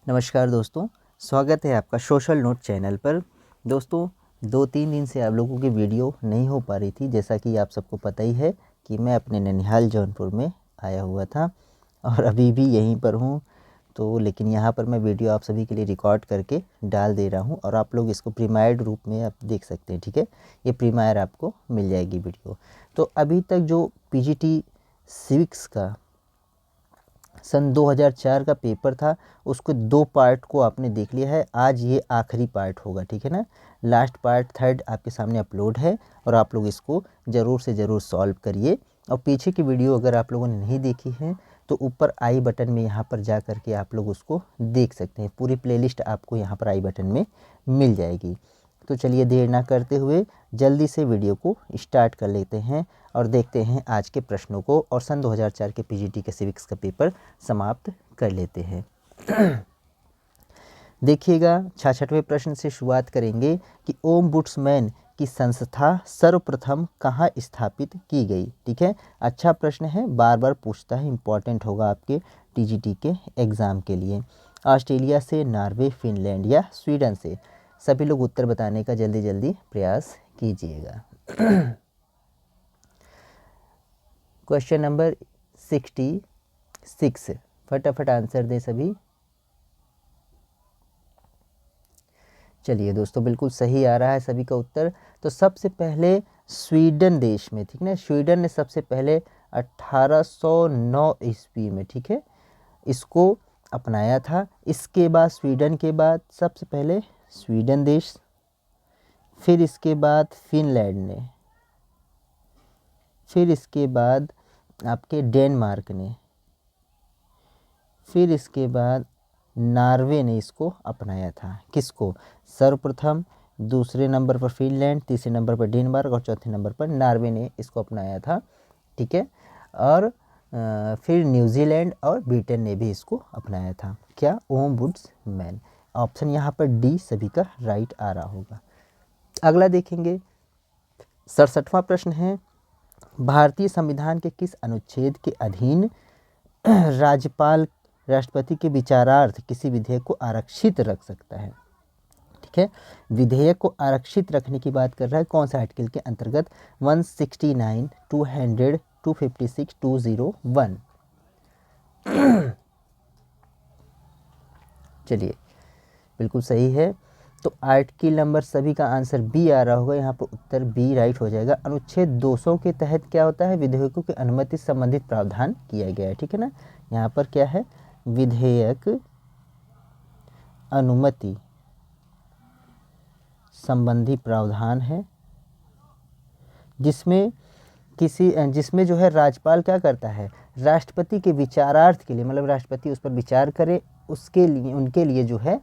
नमस्कार दोस्तों, स्वागत है आपका सोशल नोट चैनल पर। दोस्तों 2-3 दिन से आप लोगों की वीडियो नहीं हो पा रही थी। जैसा कि आप सबको पता ही है कि मैं अपने ननिहाल जौनपुर में आया हुआ था और अभी भी यहीं पर हूँ। तो लेकिन यहाँ पर मैं वीडियो आप सभी के लिए रिकॉर्ड करके डाल दे रहा हूँ और आप लोग इसको प्रीमायर्ड रूप में आप देख सकते हैं। ठीक है, ये प्रीमायर आपको मिल जाएगी वीडियो। तो अभी तक जो पीजीटी सिविक्स का सन 2004 का पेपर था, उसको 2 पार्ट को आपने देख लिया है। आज ये आखिरी पार्ट होगा, ठीक है ना। लास्ट पार्ट 3rd आपके सामने अपलोड है और आप लोग इसको ज़रूर से ज़रूर सॉल्व करिए। और पीछे की वीडियो अगर आप लोगों ने नहीं देखी है तो ऊपर आई बटन में यहाँ पर जा कर के आप लोग उसको देख सकते हैं। पूरी प्लेलिस्ट आपको यहाँ पर आई बटन में मिल जाएगी। तो चलिए देर ना करते हुए जल्दी से वीडियो को स्टार्ट कर लेते हैं और देखते हैं आज के प्रश्नों को और सन 2004 के पीजीटी के सिविक्स का पेपर समाप्त कर लेते हैं। देखिएगा 66वें प्रश्न से शुरुआत करेंगे कि ओम्बुड्समैन की संस्था सर्वप्रथम कहाँ स्थापित की गई। ठीक है, अच्छा प्रश्न है, बार बार पूछता है, इम्पॉर्टेंट होगा आपके टीजीटी के एग्ज़ाम के लिए। ऑस्ट्रेलिया से, नॉर्वे, फिनलैंड या स्वीडन से? सभी लोग उत्तर बताने का जल्दी जल्दी प्रयास कीजिएगा। क्वेश्चन नंबर 66, फटाफट आंसर दें सभी। चलिए दोस्तों, बिल्कुल सही आ रहा है सभी का उत्तर। तो सबसे पहले स्वीडन देश में, ठीक ना, स्वीडन ने सबसे पहले 1809 ईस्वी में, ठीक है, इसको अपनाया था। इसके बाद स्वीडन के बाद सबसे पहले स्वीडन देश, फिर इसके बाद फिनलैंड ने, फिर इसके बाद आपके डेनमार्क ने, फिर इसके बाद नॉर्वे ने इसको अपनाया था। किसको? सर्वप्रथम। दूसरे नंबर पर फिनलैंड, तीसरे नंबर पर डेनमार्क और चौथे नंबर पर नॉर्वे ने इसको अपनाया था। ठीक है, और फिर न्यूजीलैंड और ब्रिटेन ने भी इसको अपनाया था। क्या? ओम्बुड्समैन। ऑप्शन यहाँ पर डी सभी का राइट आ रहा होगा। अगला देखेंगे, 67वां प्रश्न है, भारतीय संविधान के किस अनुच्छेद के अधीन राज्यपाल राष्ट्रपति के विचारार्थ किसी विधेयक को आरक्षित रख सकता है? ठीक है, विधेयक को आरक्षित रखने की बात कर रहा है, कौन सा आर्टिकल के अंतर्गत? 169, 200, 256, 201। चलिए, बिल्कुल सही है। तो आर्टिकल नंबर सभी का आंसर बी आ रहा होगा, यहाँ पर उत्तर बी राइट हो जाएगा। अनुच्छेद 200 के तहत क्या होता है? विधेयकों की अनुमति संबंधित प्रावधान किया गया है। ठीक है ना, यहाँ पर क्या है? विधेयक अनुमति संबंधी प्रावधान है, जिसमें जो है राज्यपाल क्या करता है? राष्ट्रपति के विचारार्थ के लिए, मतलब राष्ट्रपति उस पर विचार करे, उसके लिए, उनके लिए जो है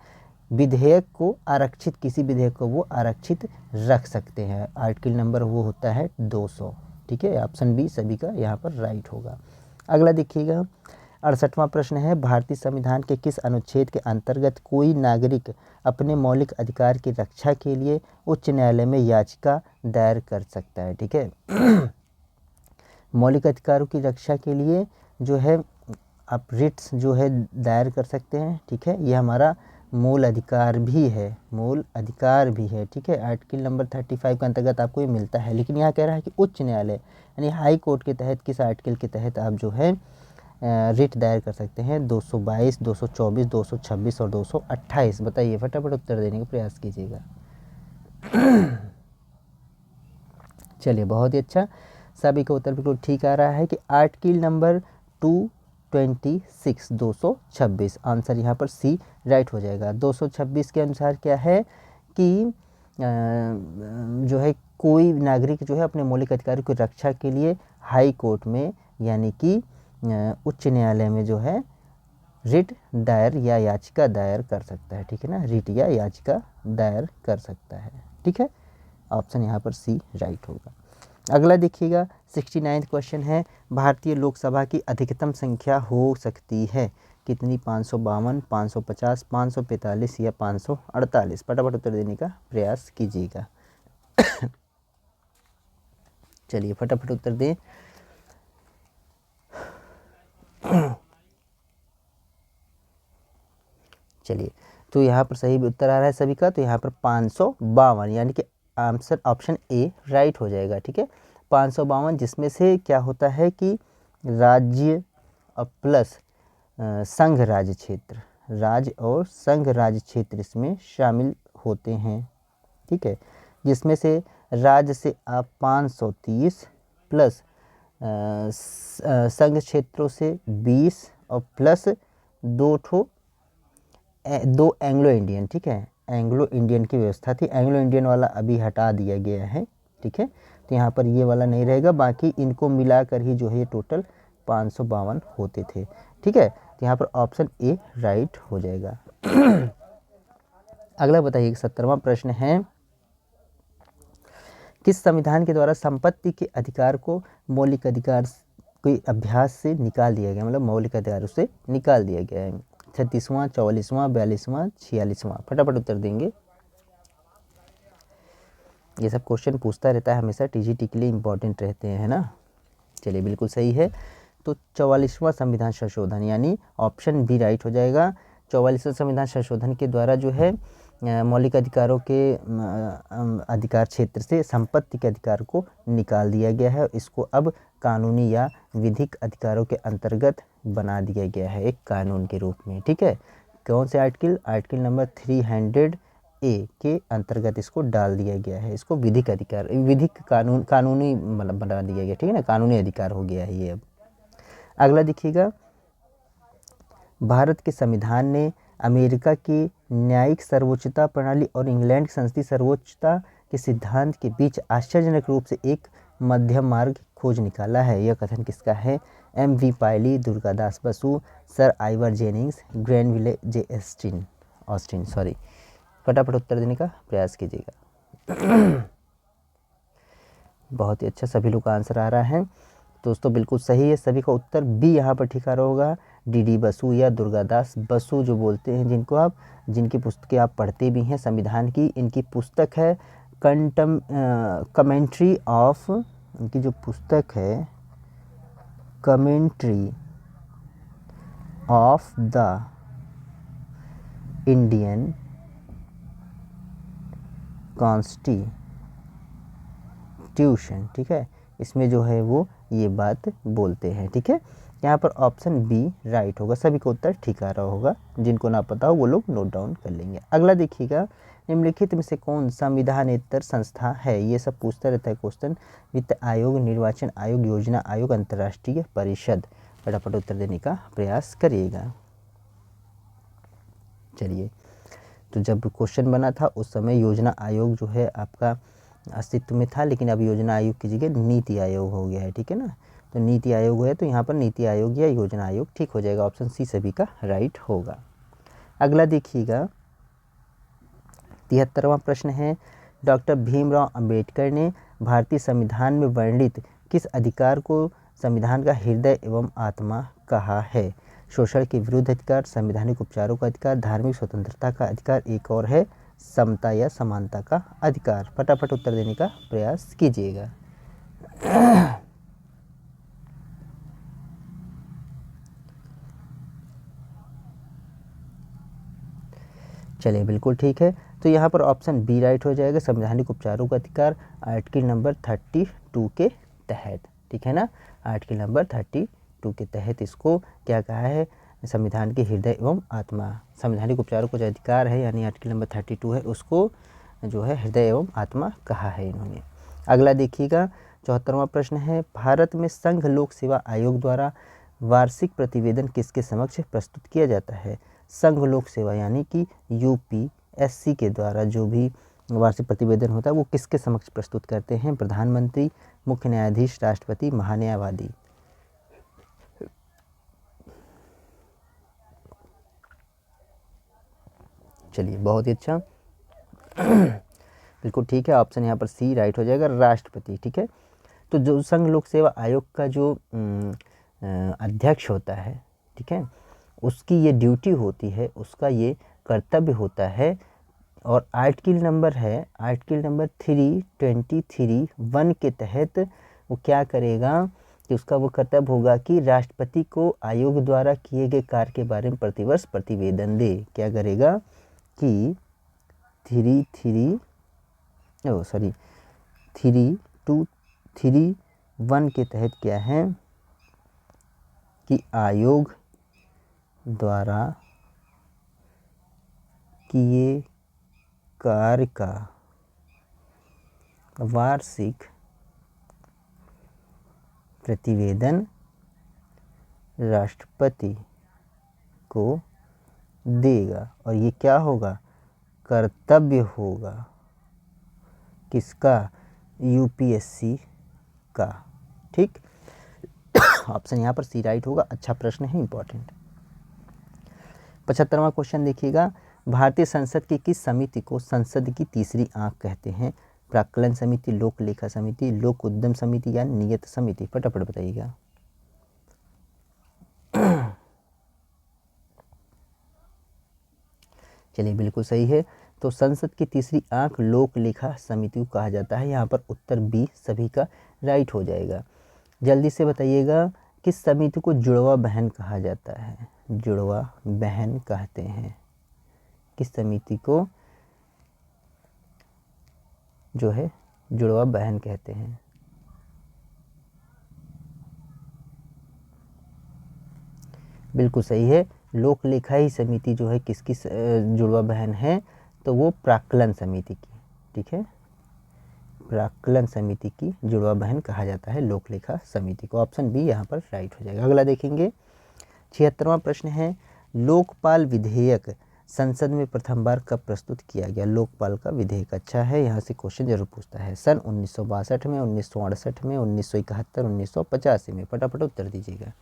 विधेयक को आरक्षित, किसी विधेयक को वो आरक्षित रख सकते हैं। आर्टिकल नंबर वो होता है 200। ठीक है, ऑप्शन बी सभी का यहाँ पर राइट होगा। अगला देखिएगा, 68वां प्रश्न है, भारतीय संविधान के किस अनुच्छेद के अंतर्गत कोई नागरिक अपने मौलिक अधिकार की रक्षा के लिए उच्च न्यायालय में याचिका दायर कर सकता है? ठीक है, मौलिक अधिकारों की रक्षा के लिए जो है आप रिट्स जो है दायर कर सकते हैं। ठीक है, यह हमारा मूल अधिकार भी है, मूल अधिकार भी है। ठीक है, आर्टिकल नंबर 35 के अंतर्गत आपको ये मिलता है। लेकिन यहाँ कह रहा है कि उच्च न्यायालय यानी हाई कोर्ट के तहत किस आर्टिकल के तहत आप जो है रिट दायर कर सकते हैं? 222, 224, 226 और 228। बताइए, फटाफट उत्तर देने का प्रयास कीजिएगा। चलिए, बहुत ही अच्छा, सभी का उत्तर बिल्कुल ठीक आ रहा है कि आर्टिकल नंबर 226, 226। आंसर यहाँ पर सी राइट हो जाएगा। 226 के अनुसार क्या है कि जो है कोई नागरिक जो है अपने मौलिक अधिकारों की रक्षा के लिए हाई कोर्ट में यानी कि उच्च न्यायालय में जो है रिट दायर या याचिका दायर कर सकता है। ठीक है ना, रिट या याचिका दायर कर सकता है। ठीक है, ऑप्शन यहाँ पर सी राइट होगा। अगला देखिएगा, 69वां क्वेश्चन है, भारतीय लोकसभा की अधिकतम संख्या हो सकती है कितनी? 552, 550, 545 या 548? फटाफट उत्तर देने का प्रयास कीजिएगा। चलिए, फटाफट उत्तर दें। चलिए, तो यहाँ पर सही उत्तर आ रहा है सभी का, तो यहाँ पर 552, यानी कि आंसर ऑप्शन ए राइट हो जाएगा। ठीक है, 552, जिसमें से क्या होता है कि राज्य प्लस संघ राज्य क्षेत्र, राज्य और संघ राज्य क्षेत्र इसमें शामिल होते हैं। ठीक है, जिसमें से राज्य से आप 530 प्लस संघ क्षेत्रों से 20 और प्लस दो एंग्लो इंडियन। ठीक है, एंग्लो इंडियन की व्यवस्था थी, एंग्लो इंडियन वाला अभी हटा दिया गया है। ठीक है, तो यहाँ पर ये वाला नहीं रहेगा, बाकी इनको मिलाकर ही जो है ये टोटल 552 होते थे। ठीक है, तो यहाँ पर ऑप्शन ए राइट हो जाएगा। अगला बताइए, 17वां प्रश्न है, किस संविधान के द्वारा संपत्ति के अधिकार को मौलिक अधिकार कोई अभ्यास से निकाल दिया गया, मतलब मौलिक अधिकारों से निकाल दिया गया है? 36वां, 44वां, 42वां, 46वां? फटाफट उत्तर देंगे। ये सब क्वेश्चन पूछता रहता है हमेशा, टीजीटी के लिए इम्पोर्टेंट रहते हैं, है ना। चलिए, बिल्कुल सही है, तो 44वां संविधान संशोधन, यानी ऑप्शन बी राइट हो जाएगा। 44वें संविधान संशोधन के द्वारा जो है मौलिक अधिकारों के अधिकार क्षेत्र से संपत्ति के अधिकार को निकाल दिया गया है। इसको अब कानूनी या विधिक अधिकारों के अंतर्गत बना दिया गया है, एक कानून के रूप में। ठीक है, कौन से आर्टिकल नंबर 300 ए के अंतर्गत इसको डाल दिया गया है। इसको विधिक अधिकार, विधिक कानूनी मतलब बना दिया गया। ठीक है ना, कानूनी अधिकार हो गया है ये अब। अगला देखिएगा, भारत के संविधान ने अमेरिका की न्यायिक सर्वोच्चता प्रणाली और इंग्लैंड की संसदीय सर्वोच्चता के सिद्धांत के बीच आश्चर्यजनक रूप से एक मध्यम मार्ग खोज निकाला है। यह कथन किसका है? M V. Pylee, Durgadas Basu, Sir Ivor Jennings, Granville J Austin. फटाफट उत्तर देने का प्रयास कीजिएगा। बहुत ही अच्छा, सभी लोग का आंसर आ रहा है दोस्तों, बिल्कुल सही है। सभी का उत्तर बी यहाँ पर ठीक आ रहा होगा। डी बसु या दुर्गादास बसु जो बोलते हैं, जिनकी पुस्तकें आप पढ़ते भी हैं संविधान की, इनकी पुस्तक है कमेंट्री ऑफ, इनकी जो पुस्तक है commentary of the Indian constitution. ठीक है, इसमें जो है वो ये बात बोलते हैं। ठीक है, यहाँ पर ऑप्शन बी राइट होगा। सभी को उत्तर ठीक आ रहा होगा, जिनको ना पता हो वो लोग नोट डाउन कर लेंगे। अगला देखिएगा, निम्नलिखित में से कौन संविधानेतर संस्था है? ये सब पूछता रहता है क्वेश्चन। वित्त आयोग, निर्वाचन आयोग, योजना आयोग, अंतर्राष्ट्रीय परिषद? फटाफट उत्तर देने का प्रयास करिएगा। चलिए, तो जब क्वेश्चन बना था उस समय योजना आयोग जो है आपका अस्तित्व में था, लेकिन अब योजना आयोग की जगह नीति आयोग हो गया है। ठीक है ना, तो नीति आयोग है, तो यहाँ पर नीति आयोग या योजना आयोग ठीक हो जाएगा। ऑप्शन सी सभी का राइट होगा। अगला देखिएगा, 73वां प्रश्न है, डॉक्टर भीमराव अंबेडकर ने भारतीय संविधान में वर्णित किस अधिकार को संविधान का हृदय एवं आत्मा कहा है? शोषण के विरुद्ध अधिकार, संवैधानिक उपचारों का अधिकार, धार्मिक स्वतंत्रता का अधिकार, एक और है समता या समानता का अधिकार? फटाफट उत्तर देने का प्रयास कीजिएगा। चलिए, बिल्कुल ठीक है, तो यहाँ पर ऑप्शन बी राइट हो जाएगा, संवैधानिक उपचारों का अधिकार, आर्टिकल नंबर 32 के तहत। ठीक है ना, आर्टिकल नंबर 32 के तहत इसको क्या कहा है? संविधान के हृदय एवं आत्मा, संवैधानिक उपचारों का जो अधिकार है यानी आर्टिकल नंबर 32 है, उसको जो है हृदय एवं आत्मा कहा है इन्होंने। अगला देखिएगा, 74वां प्रश्न है, भारत में संघ लोक सेवा आयोग द्वारा वार्षिक प्रतिवेदन किसके समक्ष प्रस्तुत किया जाता है? संघ लोक सेवा यानी कि यूपीएससी के द्वारा जो भी वार्षिक प्रतिवेदन होता है वो किसके समक्ष प्रस्तुत करते हैं? प्रधानमंत्री, मुख्य न्यायाधीश, राष्ट्रपति, महान्यायवादी? चलिए, बहुत ही अच्छा, बिल्कुल ठीक है, ऑप्शन यहाँ पर सी राइट हो जाएगा, राष्ट्रपति। ठीक है, तो जो संघ लोक सेवा आयोग का जो अध्यक्ष होता है, ठीक है, उसकी ये ड्यूटी होती है, उसका ये कर्तव्य होता है, और आर्टिकल नंबर 323(1) के तहत वो क्या करेगा कि उसका वो कर्तव्य होगा कि राष्ट्रपति को आयोग द्वारा किए गए कार्य के बारे में प्रतिवर्ष प्रतिवेदन दे। क्या करेगा कि 3231 के तहत क्या है कि आयोग द्वारा किए कार्य का वार्षिक प्रतिवेदन राष्ट्रपति को देगा। और ये क्या होगा, कर्तव्य होगा किसका, यूपीएससी का। ठीक, ऑप्शन यहाँ पर सी राइट होगा। अच्छा प्रश्न है, इंपॉर्टेंट। 75वां क्वेश्चन देखिएगा, भारतीय संसद की किस समिति को संसद की तीसरी आंख कहते हैं? प्राक्कलन समिति, लोक लेखा समिति, लोक उद्यम समिति या नियत समिति? फटाफट बताइएगा। चलिए, बिल्कुल सही है। तो संसद की तीसरी आंख लोक लेखा समिति को कहा जाता है। यहाँ पर उत्तर बी सभी का राइट हो जाएगा। जल्दी से बताइएगा, किस समिति को जुड़वा बहन कहा जाता है? जुड़वा बहन कहते हैं। किस समिति को जो है जुड़वा बहन कहते हैं? बिल्कुल सही है, लोक लेखा ही समिति जो है किसकी जुड़वा बहन है? तो वो प्राक्कलन समिति की। ठीक है, प्राक्कलन समिति की जुड़वा बहन कहा जाता है लोक लेखा समिति को। ऑप्शन बी यहाँ पर राइट हो जाएगा। अगला देखेंगे, 76वां प्रश्न है, लोकपाल विधेयक संसद में प्रथम बार कब प्रस्तुत किया गया? लोकपाल का विधेयक। अच्छा है, यहाँ से क्वेश्चन जरूर पूछता है। सन 1962 में, 1968 में, 1971, 1985 में? फटाफट उत्तर दीजिएगा।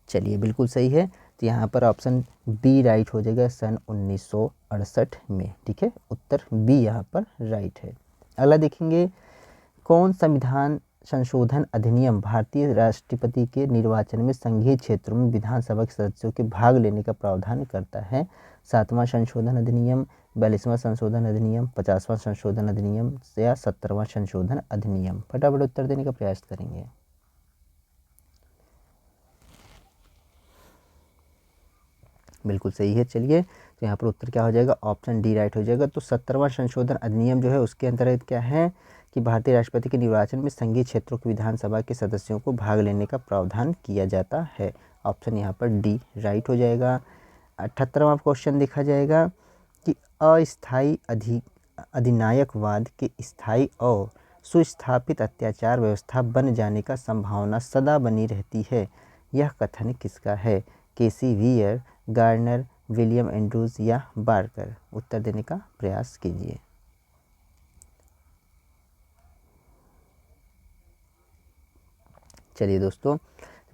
चलिए, बिल्कुल सही है। तो यहाँ पर ऑप्शन बी राइट हो जाएगा, सन 1968 में। ठीक है, उत्तर बी यहाँ पर राइट है। अगला देखेंगे, कौन संविधान संशोधन अधिनियम भारतीय राष्ट्रपति के निर्वाचन में संघीय क्षेत्रों में विधानसभा के सदस्यों के भाग लेने का प्रावधान करता है? 7वां संशोधन अधिनियम, 42वां संशोधन अधिनियम, 50वां संशोधन अधिनियम या 70वां संशोधन अधिनियम? फटाफट उत्तर देने का प्रयास करेंगे। बिल्कुल सही है। चलिए, तो यहाँ पर उत्तर क्या हो जाएगा, ऑप्शन डी राइट हो जाएगा। तो 70वां संशोधन अधिनियम जो है उसके अंतर्गत क्या है कि भारतीय राष्ट्रपति के निर्वाचन में संघीय क्षेत्रों की विधानसभा के सदस्यों को भाग लेने का प्रावधान किया जाता है। ऑप्शन यहाँ पर डी राइट हो जाएगा। 78वां क्वेश्चन देखा जाएगा कि अस्थायी अधिनायकवाद के स्थायी और सुस्थापित अत्याचार व्यवस्था बन जाने का संभावना सदा बनी रहती है, यह कथन किसका है? केसी वियर, गार्नर, विलियम एंड्रूज या बार्कर? उत्तर देने का प्रयास कीजिए। चलिए दोस्तों,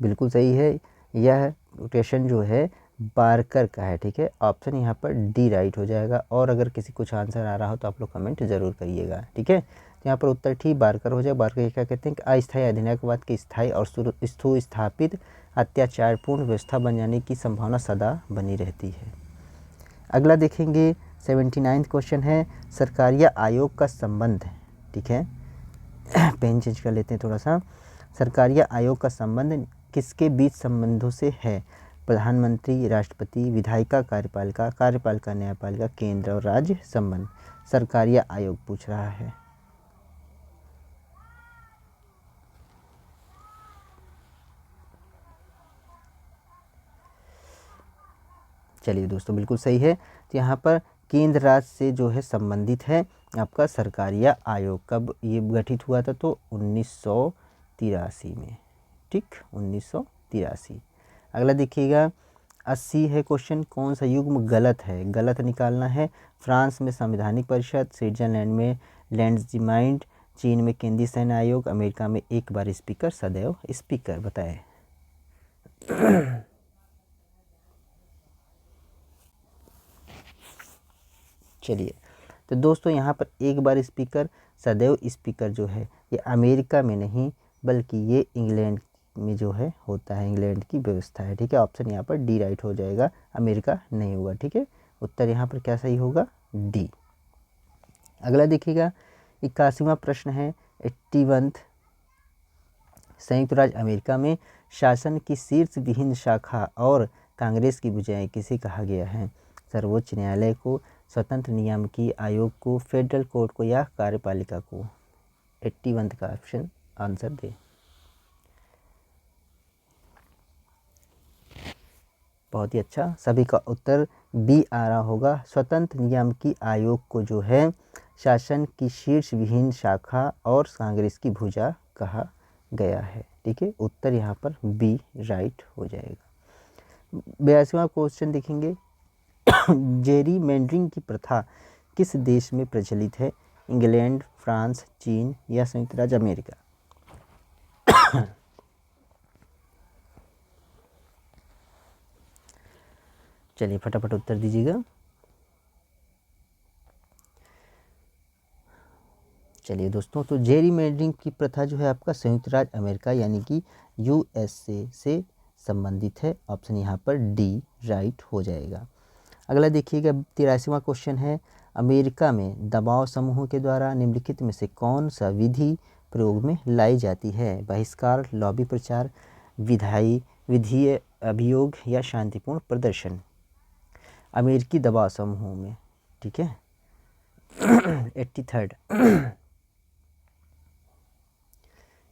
बिल्कुल सही है। यह क्वेश्चन जो है बार्कर का है। ठीक है, ऑप्शन यहाँ पर डी राइट हो जाएगा। और अगर किसी कुछ आंसर आ रहा हो तो आप लोग कमेंट जरूर करिएगा। ठीक है, तो यहाँ पर उत्तर ठीक बार्कर हो जाए। बार्कर क्या कहते हैं कि अस्थायी अधिनायकवाद के स्थायी और सुस्थापित अत्याचारपूर्ण व्यवस्था बन जाने की संभावना सदा बनी रहती है। अगला देखेंगे, 79वां क्वेश्चन है, सरकारिया आयोग का संबंध। ठीक है, पेन चेंज कर लेते हैं थोड़ा सा। सरकारिया आयोग का संबंध किसके बीच संबंधों से है? प्रधानमंत्री, राष्ट्रपति, विधायिका, कार्यपालिका, कार्यपालिका, न्यायपालिका, केंद्र और राज्य संबंध? सरकारिया आयोग पूछ रहा है। चलिए दोस्तों, बिल्कुल सही है। तो यहाँ पर केंद्र राज्य से जो है संबंधित है आपका सरकारिया आयोग। कब ये गठित हुआ था? तो 1983 में। ठीक, 1983। अगला देखिएगा, 80 है क्वेश्चन, कौन सा युग्म गलत है? गलत निकालना है। फ्रांस में संवैधानिक परिषद, स्विट्जरलैंड में लैंडस्माइंड, चीन में केंद्रीय सैन्य आयोग, अमेरिका में एक बार स्पीकर सदैव स्पीकर? बताएं। चलिए, तो दोस्तों यहाँ पर एक बार स्पीकर सदैव स्पीकर जो है ये अमेरिका में नहीं बल्कि ये इंग्लैंड में जो है होता है, इंग्लैंड की व्यवस्था है। ठीक है, ऑप्शन यहाँ पर डी राइट हो जाएगा, अमेरिका नहीं होगा। ठीक है, उत्तर यहाँ पर क्या सही होगा? डी। अगला देखिएगा 81वां प्रश्न है 81th, संयुक्त राज्य अमेरिका में शासन की शीर्ष विभिन्न शाखा और कांग्रेस की भुजाएं किसे कहा गया है? सर्वोच्च न्यायालय को, स्वतंत्र नियामकीय आयोग को, फेडरल कोर्ट को या कार्यपालिका को? 81 का ऑप्शन आंसर दे। बहुत ही अच्छा, सभी का उत्तर बी आ रहा होगा। स्वतंत्र नियामकीय आयोग को जो है शासन की शीर्ष विहीन शाखा और कांग्रेस की भुजा कहा गया है। ठीक है, उत्तर यहाँ पर बी राइट हो जाएगा। 82वां क्वेश्चन देखेंगे जेरी मेंडरिंग की प्रथा किस देश में प्रचलित है? इंग्लैंड, फ्रांस, चीन या संयुक्त राज्य अमेरिका? चलिए फटाफट उत्तर दीजिएगा। चलिए दोस्तों, तो जेरी मेंडरिंग की प्रथा जो है आपका संयुक्त राज्य अमेरिका यानी कि यूएसए से संबंधित है। ऑप्शन यहाँ पर डी राइट हो जाएगा। अगला देखिएगा 83वां क्वेश्चन है अमेरिका में दबाव समूहों के द्वारा निम्नलिखित में से कौन सा विधि प्रयोग में लाई जाती है? बहिष्कार, लॉबी प्रचार, विधीय अभियोग या शांतिपूर्ण प्रदर्शन? अमेरिकी दबाव समूहों में, ठीक है 83rd।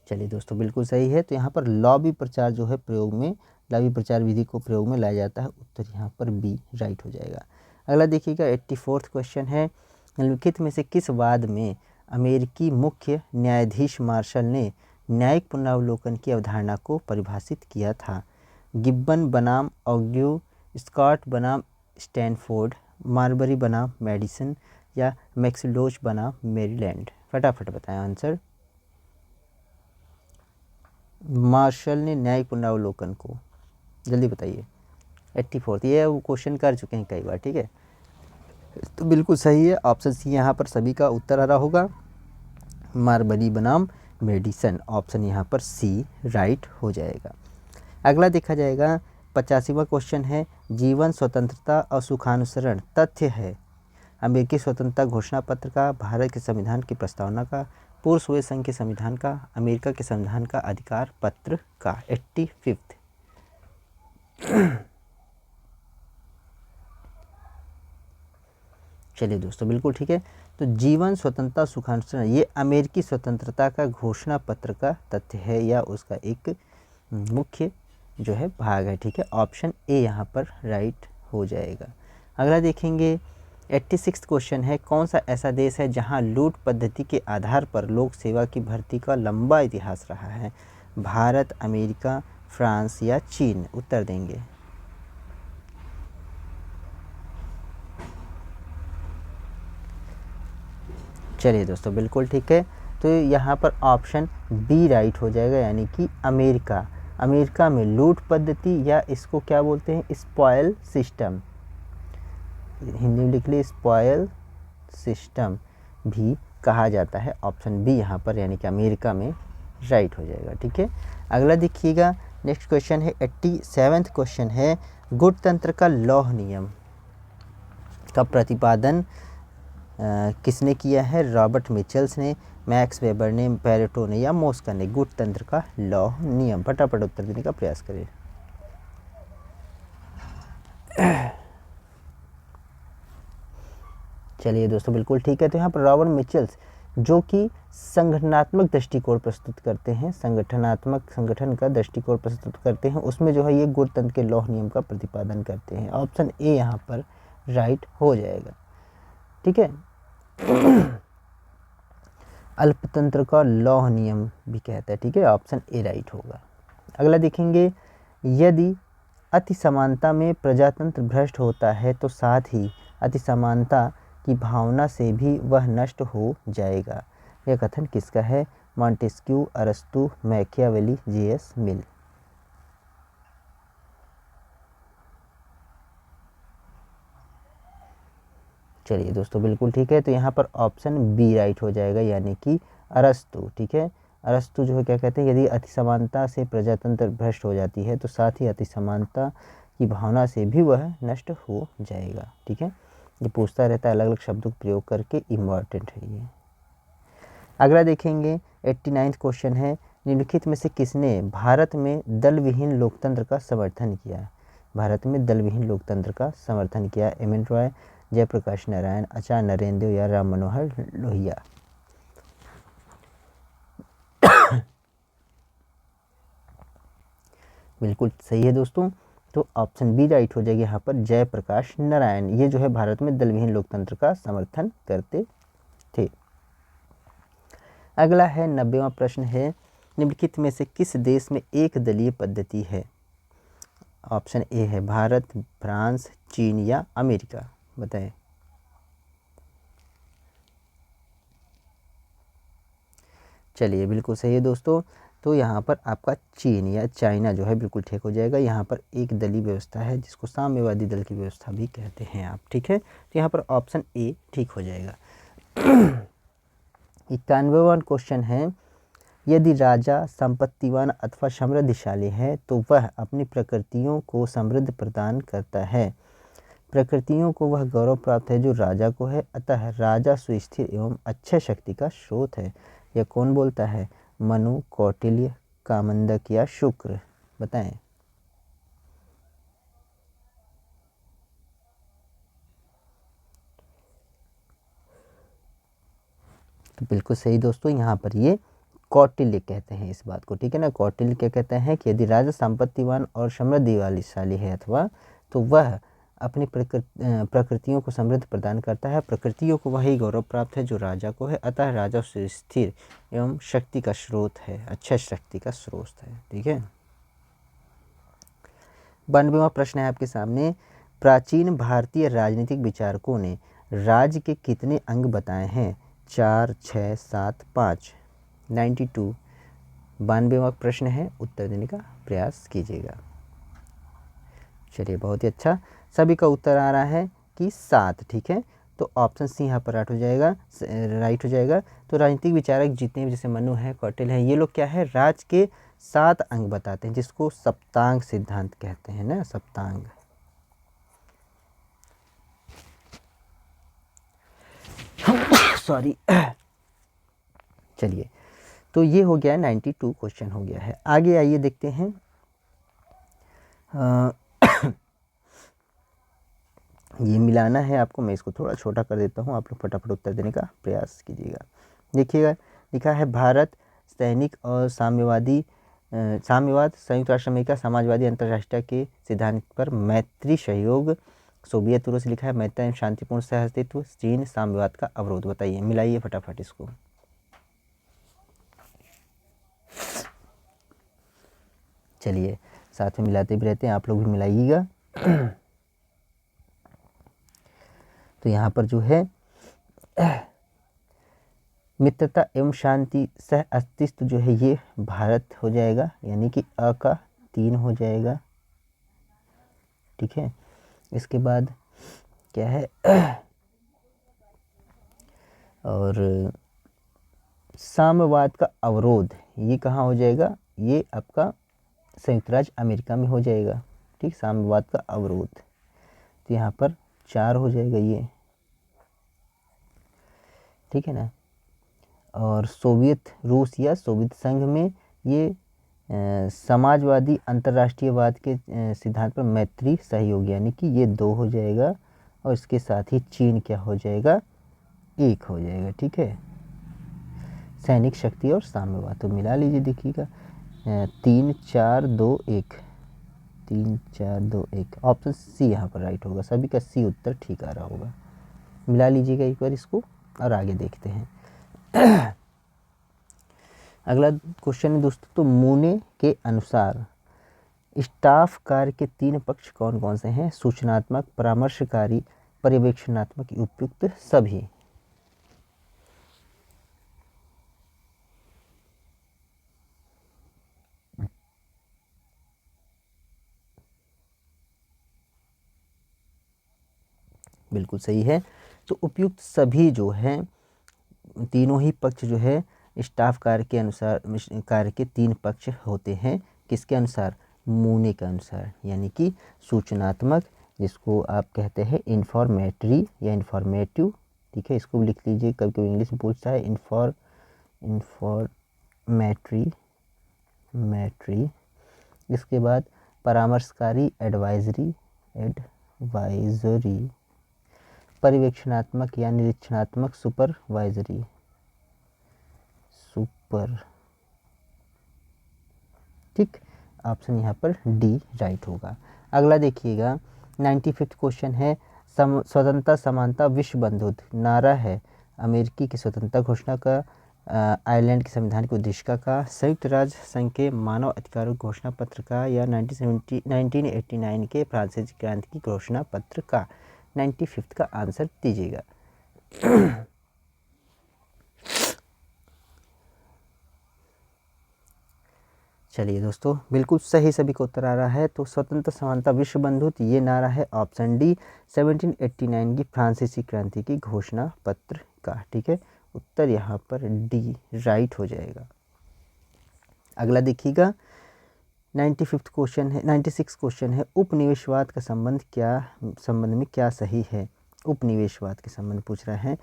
चलिए दोस्तों, बिल्कुल सही है। तो यहाँ पर लॉबी प्रचार जो है प्रयोग में, लॉबी प्रचार विधि को प्रयोग में लाया जाता है। उत्तर यहाँ पर बी राइट हो जाएगा। अगला देखिएगा 84th क्वेश्चन है निम्नलिखित में से किस वाद में अमेरिकी मुख्य न्यायाधीश मार्शल ने न्यायिक पुनरावलोकन की अवधारणा को परिभाषित किया था? गिब्बन बनाम ऑग्यू, स्कॉट बनाम स्टैनफोर्ड, मार्बरी बनाम मेडिसन या मैक्सलोच बनाम मेरीलैंड? फटाफट बताएं आंसर। मार्शल ने न्यायिक पुनरावलोकन को, जल्दी बताइए। 84th, ये वो क्वेश्चन कर चुके हैं कई बार, ठीक है। तो बिल्कुल सही है, ऑप्शन सी यहाँ पर सभी का उत्तर आ रहा होगा। मार्बरी बनाम मेडिसन, ऑप्शन यहाँ पर सी राइट हो जाएगा। अगला देखा जाएगा 85वां क्वेश्चन है जीवन, स्वतंत्रता और सुखानुसरण तथ्य है अमेरिकी स्वतंत्रता घोषणा पत्र का, भारत के संविधान की प्रस्तावना का, पूर्व सोवियत संघ के संविधान का, अमेरिका के संविधान का अधिकार पत्र का? 85th। चलिए दोस्तों, बिल्कुल ठीक है। तो जीवन, स्वतंत्रता, सुखानुसरण ये अमेरिकी स्वतंत्रता का घोषणा पत्र का तथ्य है या उसका एक मुख्य जो है भाग है, ठीक है। ऑप्शन ए यहाँ पर राइट हो जाएगा। अगला देखेंगे 86th क्वेश्चन है कौन सा ऐसा देश है जहां लूट पद्धति के आधार पर लोक सेवा की भर्ती का लंबा इतिहास रहा है? भारत, अमेरिका, फ्रांस या चीन? उत्तर देंगे। चलिए दोस्तों, बिल्कुल ठीक है। तो यहाँ पर ऑप्शन बी राइट हो जाएगा यानी कि अमेरिका। अमेरिका में लूट पद्धति या इसको क्या बोलते हैं स्पॉयल सिस्टम, हिंदी में लिख ली स्पॉयल सिस्टम भी कहा जाता है। ऑप्शन बी यहाँ पर यानी कि अमेरिका में राइट हो जाएगा, ठीक है। अगला देखिएगा नेक्स्ट क्वेश्चन है 87th क्वेश्चन है गुणतंत्र का लौह नियम का प्रतिपादन किसने किया है? रॉबर्ट मिचेल्स ने, मैक्स वेबर ने, पैरेटो ने या मोस्का ने? गुणतंत्र का लौह नियम, फटाफट उत्तर देने का प्रयास करें। चलिए दोस्तों, बिल्कुल ठीक है। तो यहाँ पर रॉबर्ट मिचेल्स जो कि संगठनात्मक दृष्टिकोण प्रस्तुत करते हैं, संगठन का दृष्टिकोण प्रस्तुत करते हैं, उसमें जो है ये गुणतंत्र के लौह नियम का प्रतिपादन करते हैं। ऑप्शन ए यहाँ पर राइट हो जाएगा, ठीक है। अल्पतंत्र का लौह नियम भी कहता है, ठीक है। ऑप्शन ए राइट होगा। अगला देखेंगे यदि अति समानता में प्रजातंत्र भ्रष्ट होता है तो साथ ही अति समानता की भावना से भी वह नष्ट हो जाएगा। यह कथन किसका है? मॉन्टेस्क्यू, अरस्तू, मैकियावेली, जे.एस. मिल? चलिए दोस्तों, बिल्कुल ठीक है। तो यहाँ पर ऑप्शन बी राइट हो जाएगा यानी कि अरस्तू, ठीक है। अरस्तू जो है क्या कहते हैं यदि अति समानता से प्रजातंत्र भ्रष्ट हो जाती है तो साथ ही अति समानता की भावना से भी वह नष्ट हो जाएगा, ठीक है। ये पूछता रहता है अलग अलग शब्दों का प्रयोग करके, इम्पॉर्टेंट है ये। अगला देखेंगे 89वां क्वेश्चन है, निम्नलिखित में से किसने भारत में दल विहीन लोकतंत्र का समर्थन किया? भारत में दल विहीन लोकतंत्र का समर्थन किया। एम.एन. रॉय, जयप्रकाश नारायण, आचार्य नरेंद्र देव या राम मनोहर लोहिया? बिल्कुल सही है दोस्तों, तो ऑप्शन बी राइट हो जाएगी यहाँ पर, जयप्रकाश नारायण। ये जो है भारत में दल विहीन लोकतंत्र का समर्थन करते थे। अगला है 90वां प्रश्न है, निम्नलिखित में से किस देश में एक दलीय पद्धति है? ऑप्शन ए है भारत, फ्रांस, चीन या अमेरिका? बताएं। चलिए बिल्कुल सही है दोस्तों, तो यहाँ पर आपका चीन या चाइना जो है बिल्कुल ठीक हो जाएगा। यहाँ पर एक दलीय व्यवस्था है जिसको साम्यवादी दल की व्यवस्था भी कहते हैं आप, ठीक है। तो यहाँ पर ऑप्शन ए ठीक हो जाएगा। 91वां क्वेश्चन है, यदि राजा संपत्तिवान अथवा समृद्धशाली है तो वह अपनी प्रकृतियों को समृद्ध प्रदान करता है। प्रकृतियों को वह गौरव प्राप्त है जो राजा को है, अतः राजा सुस्थिर एवं अच्छे शक्ति का स्रोत है। यह कौन बोलता है? मनु, कौटिल्य, कामंदक या शुक्र? बताएं। तो बिल्कुल सही दोस्तों, यहाँ पर ये कौटिल्य कहते हैं इस बात को, ठीक है ना। कौटिल्य क्या कहते हैं कि यदि राजा संपत्तिवान और समृद्धिशाली है अथवा, तो वह अपनी प्रकृतियों को समृद्ध प्रदान करता है। प्रकृतियों को वही गौरव प्राप्त है जो राजा को है, अतः राजा स्थिर एवं शक्ति का स्रोत है, अच्छा शक्ति का स्रोत है, ठीक है। 92वां प्रश्न है आपके सामने, प्राचीन भारतीय राजनीतिक विचारकों ने राज्य के कितने अंग बताए हैं? 4, 6, 7, 5? 92 92वां प्रश्न है, उत्तर देने का प्रयास कीजिएगा। चलिए बहुत ही अच्छा, सभी का उत्तर आ रहा है कि 7, ठीक है। तो ऑप्शन सी यहाँ पर राइट हो जाएगा। तो राजनीतिक विचारक जितने भी, जैसे मनु है, कौटिल्य है, ये लोग क्या है, राज्य के 7 अंग बताते हैं, जिसको सप्तांग सिद्धांत कहते हैं ना, सप्तांग। सॉरी। चलिए, तो ये हो गया 92 क्वेश्चन हो गया है। आगे आइए देखते हैं, ये मिलाना है आपको, मैं इसको थोड़ा छोटा कर देता हूँ, आप लोग फटाफट उत्तर देने का प्रयास कीजिएगा। देखिएगा, लिखा है भारत सैनिक और साम्यवाद, संयुक्त राष्ट्र अमेरिका समाजवादी अंतर्राष्ट्रीय के सिद्धांत पर मैत्री सहयोग, सोवियत रूस लिखा है मैत्री एवं शांतिपूर्ण सहअस्तित्व, चीन साम्यवाद का अवरोध। बताइए, मिलाइए फटाफट इसको। चलिए, साथ में मिलाते भी रहते हैं, आप लोग भी मिलाइएगा। तो यहाँ पर जो है मित्रता एवं शांति सह अस्तित्व जो है ये भारत हो जाएगा, यानी कि अ का 3 हो जाएगा, ठीक है। इसके बाद क्या है, और साम्यवाद का अवरोध, ये कहाँ हो जाएगा, ये आपका संयुक्त राज्य अमेरिका में हो जाएगा, ठीक। साम्यवाद का अवरोध, तो यहाँ पर 4 हो जाएगा ये, ठीक है ना। और सोवियत रूस या सोवियत संघ में ये समाजवादी अंतर्राष्ट्रीयवाद के सिद्धांत पर मैत्री सहयोग, यानी कि ये 2 हो जाएगा, और इसके साथ ही चीन क्या हो जाएगा, 1 हो जाएगा, ठीक है। सैनिक शक्ति और साम्यवाद, तो मिला लीजिए, देखिएगा 3, 4, 2, 1, 3, 4, 2, 1, ऑप्शन सी यहाँ पर राइट होगा, सभी का सी उत्तर ठीक आ रहा होगा। मिला लीजिएगा एक बार इसको, और आगे देखते हैं। अगला क्वेश्चन है दोस्तों, तो मूने के अनुसार स्टाफ कार्य के 3 पक्ष कौन कौन से हैं? सूचनात्मक, परामर्शकारी, पर्यवेक्षणात्मक, उपयुक्त सभी? बिल्कुल सही है, तो उपयुक्त सभी जो है, तीनों ही पक्ष जो है स्टाफ कार्य के अनुसार, कार्य के 3 पक्ष होते हैं, किसके अनुसार? मूने के अनुसार, यानी कि सूचनात्मक, जिसको आप कहते हैं इंफॉर्मेटरी या इंफॉर्मेटिव, ठीक है, इसको भी लिख लीजिए, कभी कभी इंग्लिश में पूछता है इंफॉर्मेटरी। इसके बाद परामर्शकारी एडवाइजरी, पर्यवेक्षणात्मक या निरीक्षणात्मक सुपर, ठीक, ऑप्शन यहाँ पर डी राइट होगा। अगला देखिएगा 95वां क्वेश्चन है, स्वतंत्रता समानता विश्व बंधुत्व नारा है अमेरिकी की स्वतंत्रता घोषणा का, आयरलैंड के संवैधानिक उद्देशिका का, संयुक्त राष्ट्र संघ के मानव अधिकारों घोषणा पत्र का, या 1989 के फ्रांसीसी क्रांति की घोषणा पत्र का। 95 का आंसर दीजिएगा। चलिए दोस्तों, बिल्कुल सही सभी को उत्तर आ रहा है। तो स्वतंत्र समानता विश्व बंधुत्व ये नारा है ऑप्शन डी 1789 की फ्रांसीसी क्रांति की घोषणा पत्र का, ठीक है, उत्तर यहाँ पर डी राइट हो जाएगा। अगला देखिएगा 96 क्वेश्चन है उपनिवेशवाद का संबंध में क्या सही है। उपनिवेशवाद के संबंध पूछ रहे हैं।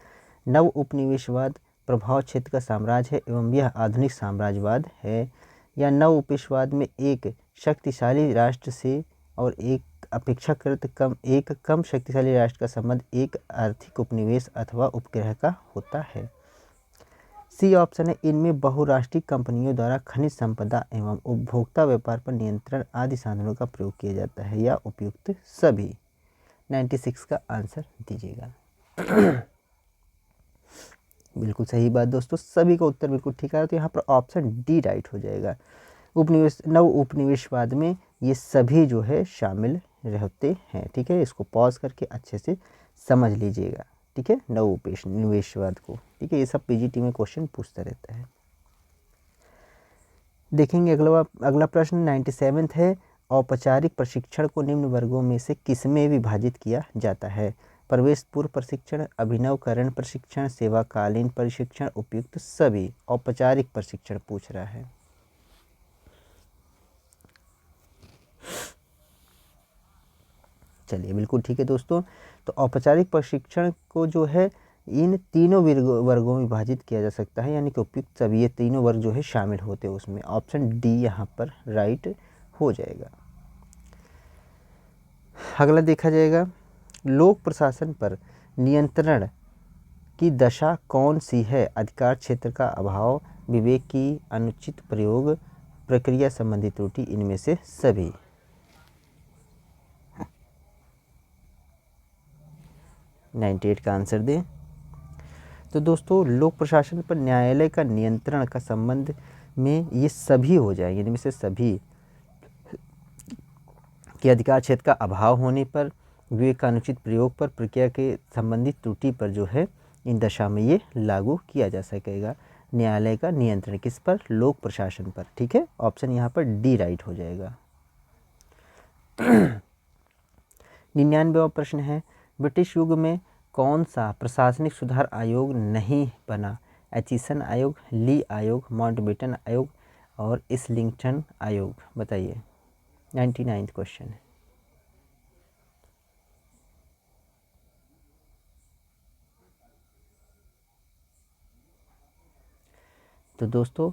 नव उपनिवेशवाद प्रभाव क्षेत्र का साम्राज्य है एवं यह आधुनिक साम्राज्यवाद है, या नव उपनिवेशवाद में एक शक्तिशाली राष्ट्र से और एक अपेक्षाकृत कम शक्तिशाली राष्ट्र का संबंध एक आर्थिक उपनिवेश अथवा उपग्रह का होता है। सी ऑप्शन है, इनमें बहुराष्ट्रीय कंपनियों द्वारा खनिज संपदा एवं उपभोक्ता व्यापार पर नियंत्रण आदि साधनों का प्रयोग किया जाता है, या उपयुक्त सभी। 96 का आंसर दीजिएगा। बिल्कुल सही बात दोस्तों, सभी का उत्तर बिल्कुल ठीक है, तो यहाँ पर ऑप्शन डी राइट हो जाएगा। नव उपनिवेशवाद में ये सभी जो है शामिल रहते हैं, ठीक है, इसको पॉज करके अच्छे से समझ लीजिएगा, ठीक है, नव उपनिवेशवाद को, ठीक है, ये सब पीजीटी में क्वेश्चन पूछता रहता है। देखेंगे अगला प्रश्न 97 है, औपचारिक प्रशिक्षण को निम्न वर्गों में से किसमें विभाजित किया जाता है। प्रवेश पूर्व प्रशिक्षण, अभिनवकरण प्रशिक्षण, सेवाकालीन प्रशिक्षण, उपयुक्त सभी। औपचारिक प्रशिक्षण पूछ रहा है। चलिए बिल्कुल ठीक है दोस्तों, तो औपचारिक प्रशिक्षण को जो है इन तीनों वर्गों में विभाजित किया जा सकता है, यानी कि उपयुक्त सभी, ये तीनों वर्ग जो है शामिल होते हैं उसमें। ऑप्शन डी यहाँ पर राइट हो जाएगा। अगला देखा जाएगा, लोक प्रशासन पर नियंत्रण की दशा कौन सी है। अधिकार क्षेत्र का अभाव, विवेक की अनुचित प्रयोग, प्रक्रिया संबंधी त्रुटि, इनमें से सभी। नाइन्टी 98 का आंसर दें। तो दोस्तों लोक प्रशासन पर न्यायालय का नियंत्रण का संबंध में ये सभी हो जाएंगे, इनमें से सभी के अधिकार क्षेत्र का अभाव होने पर, विवेक का अनुचित प्रयोग पर, प्रक्रिया के संबंधित त्रुटि पर जो है इन दशा में ये लागू किया जा सकेगा। न्यायालय का नियंत्रण किस पर, लोक प्रशासन पर, ठीक है, ऑप्शन यहाँ पर डी राइट हो जाएगा। 99वां प्रश्न है, ब्रिटिश युग में कौन सा प्रशासनिक सुधार आयोग नहीं बना। एचिसन आयोग, ली आयोग, माउंटबेटन आयोग और इस्लिंगटन आयोग, बताइए। 99वां क्वेश्चन है। तो दोस्तों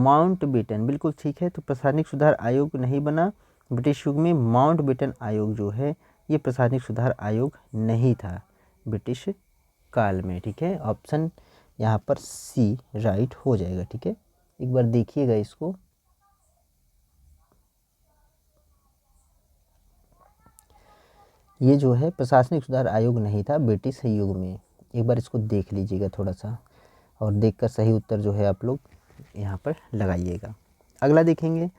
माउंटबेटन बिल्कुल ठीक है, तो प्रशासनिक सुधार आयोग नहीं बना ब्रिटिश युग में। माउंटबेटन आयोग जो है ये प्रशासनिक सुधार आयोग नहीं था ब्रिटिश काल में, ठीक है, ऑप्शन यहाँ पर सी राइट हो जाएगा, ठीक है। एक बार देखिएगा इसको, ये जो है प्रशासनिक सुधार आयोग नहीं था ब्रिटिश युग में, एक बार इसको देख लीजिएगा थोड़ा सा, और देखकर सही उत्तर जो है आप लोग यहाँ पर लगाइएगा। अगला देखेंगे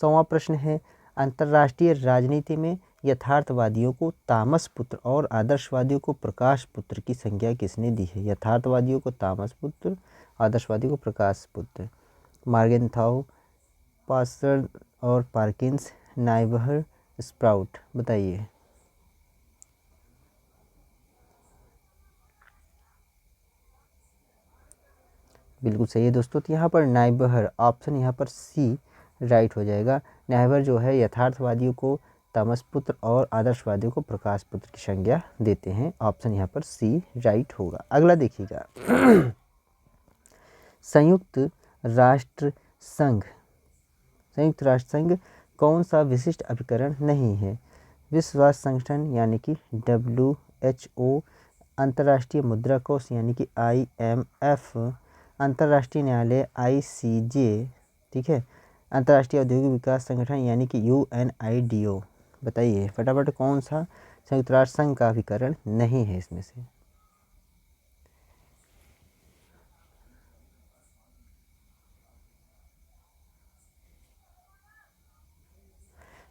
100वां प्रश्न है, अंतर्राष्ट्रीय राजनीति में यथार्थवादियों को तामस पुत्र और आदर्शवादियों को प्रकाश पुत्र की संज्ञा किसने दी है। यथार्थवादियों को तामस पुत्र, आदर्शवादियों को प्रकाश पुत्र। मार्गेनथाउ, पास्टर और पार्किंस, नाइबहर, स्प्राउट, बताइए। बिल्कुल सही है दोस्तों, तो यहाँ पर नाइबहर, ऑप्शन यहाँ पर सी राइट हो जाएगा। नाइबहर जो है यथार्थवादियों को तामस पुत्र और आदर्शवादियों को प्रकाश पुत्र की संज्ञा देते हैं। ऑप्शन यहाँ पर सी राइट होगा। अगला देखिएगा, संयुक्त राष्ट्र संघ कौन सा विशिष्ट अभिकरण नहीं है? विश्व स्वास्थ्य संगठन यानी कि WHO, अंतर्राष्ट्रीय मुद्रा कोष यानी कि IMF, अंतर्राष्ट्रीय न्यायालय ICJ, ठीक है, अंतर्राष्ट्रीय औद्योगिक विकास संगठन यानी कि UNIDO। बताइए फटाफट कौन सा संयुक्त राष्ट्र संघ का अभिकरण नहीं है इसमें से?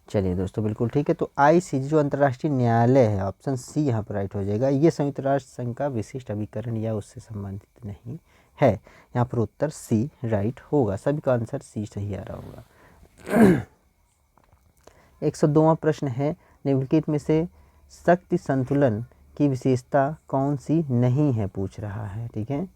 चलिए दोस्तों बिल्कुल ठीक है। तो ICJ जो अंतर्राष्ट्रीय न्यायालय है, ऑप्शन सी यहाँ पर राइट हो जाएगा। ये संयुक्त राष्ट्र संघ का विशिष्ट अभिकरण या उससे संबंधित नहीं है। यहाँ पर उत्तर सी राइट होगा। सभी का आंसर सी सही आ रहा होगा। 102वां प्रश्न है, निम्नलिखित में से शक्ति संतुलन की विशेषता कौन सी नहीं है पूछ रहा है। ठीक है,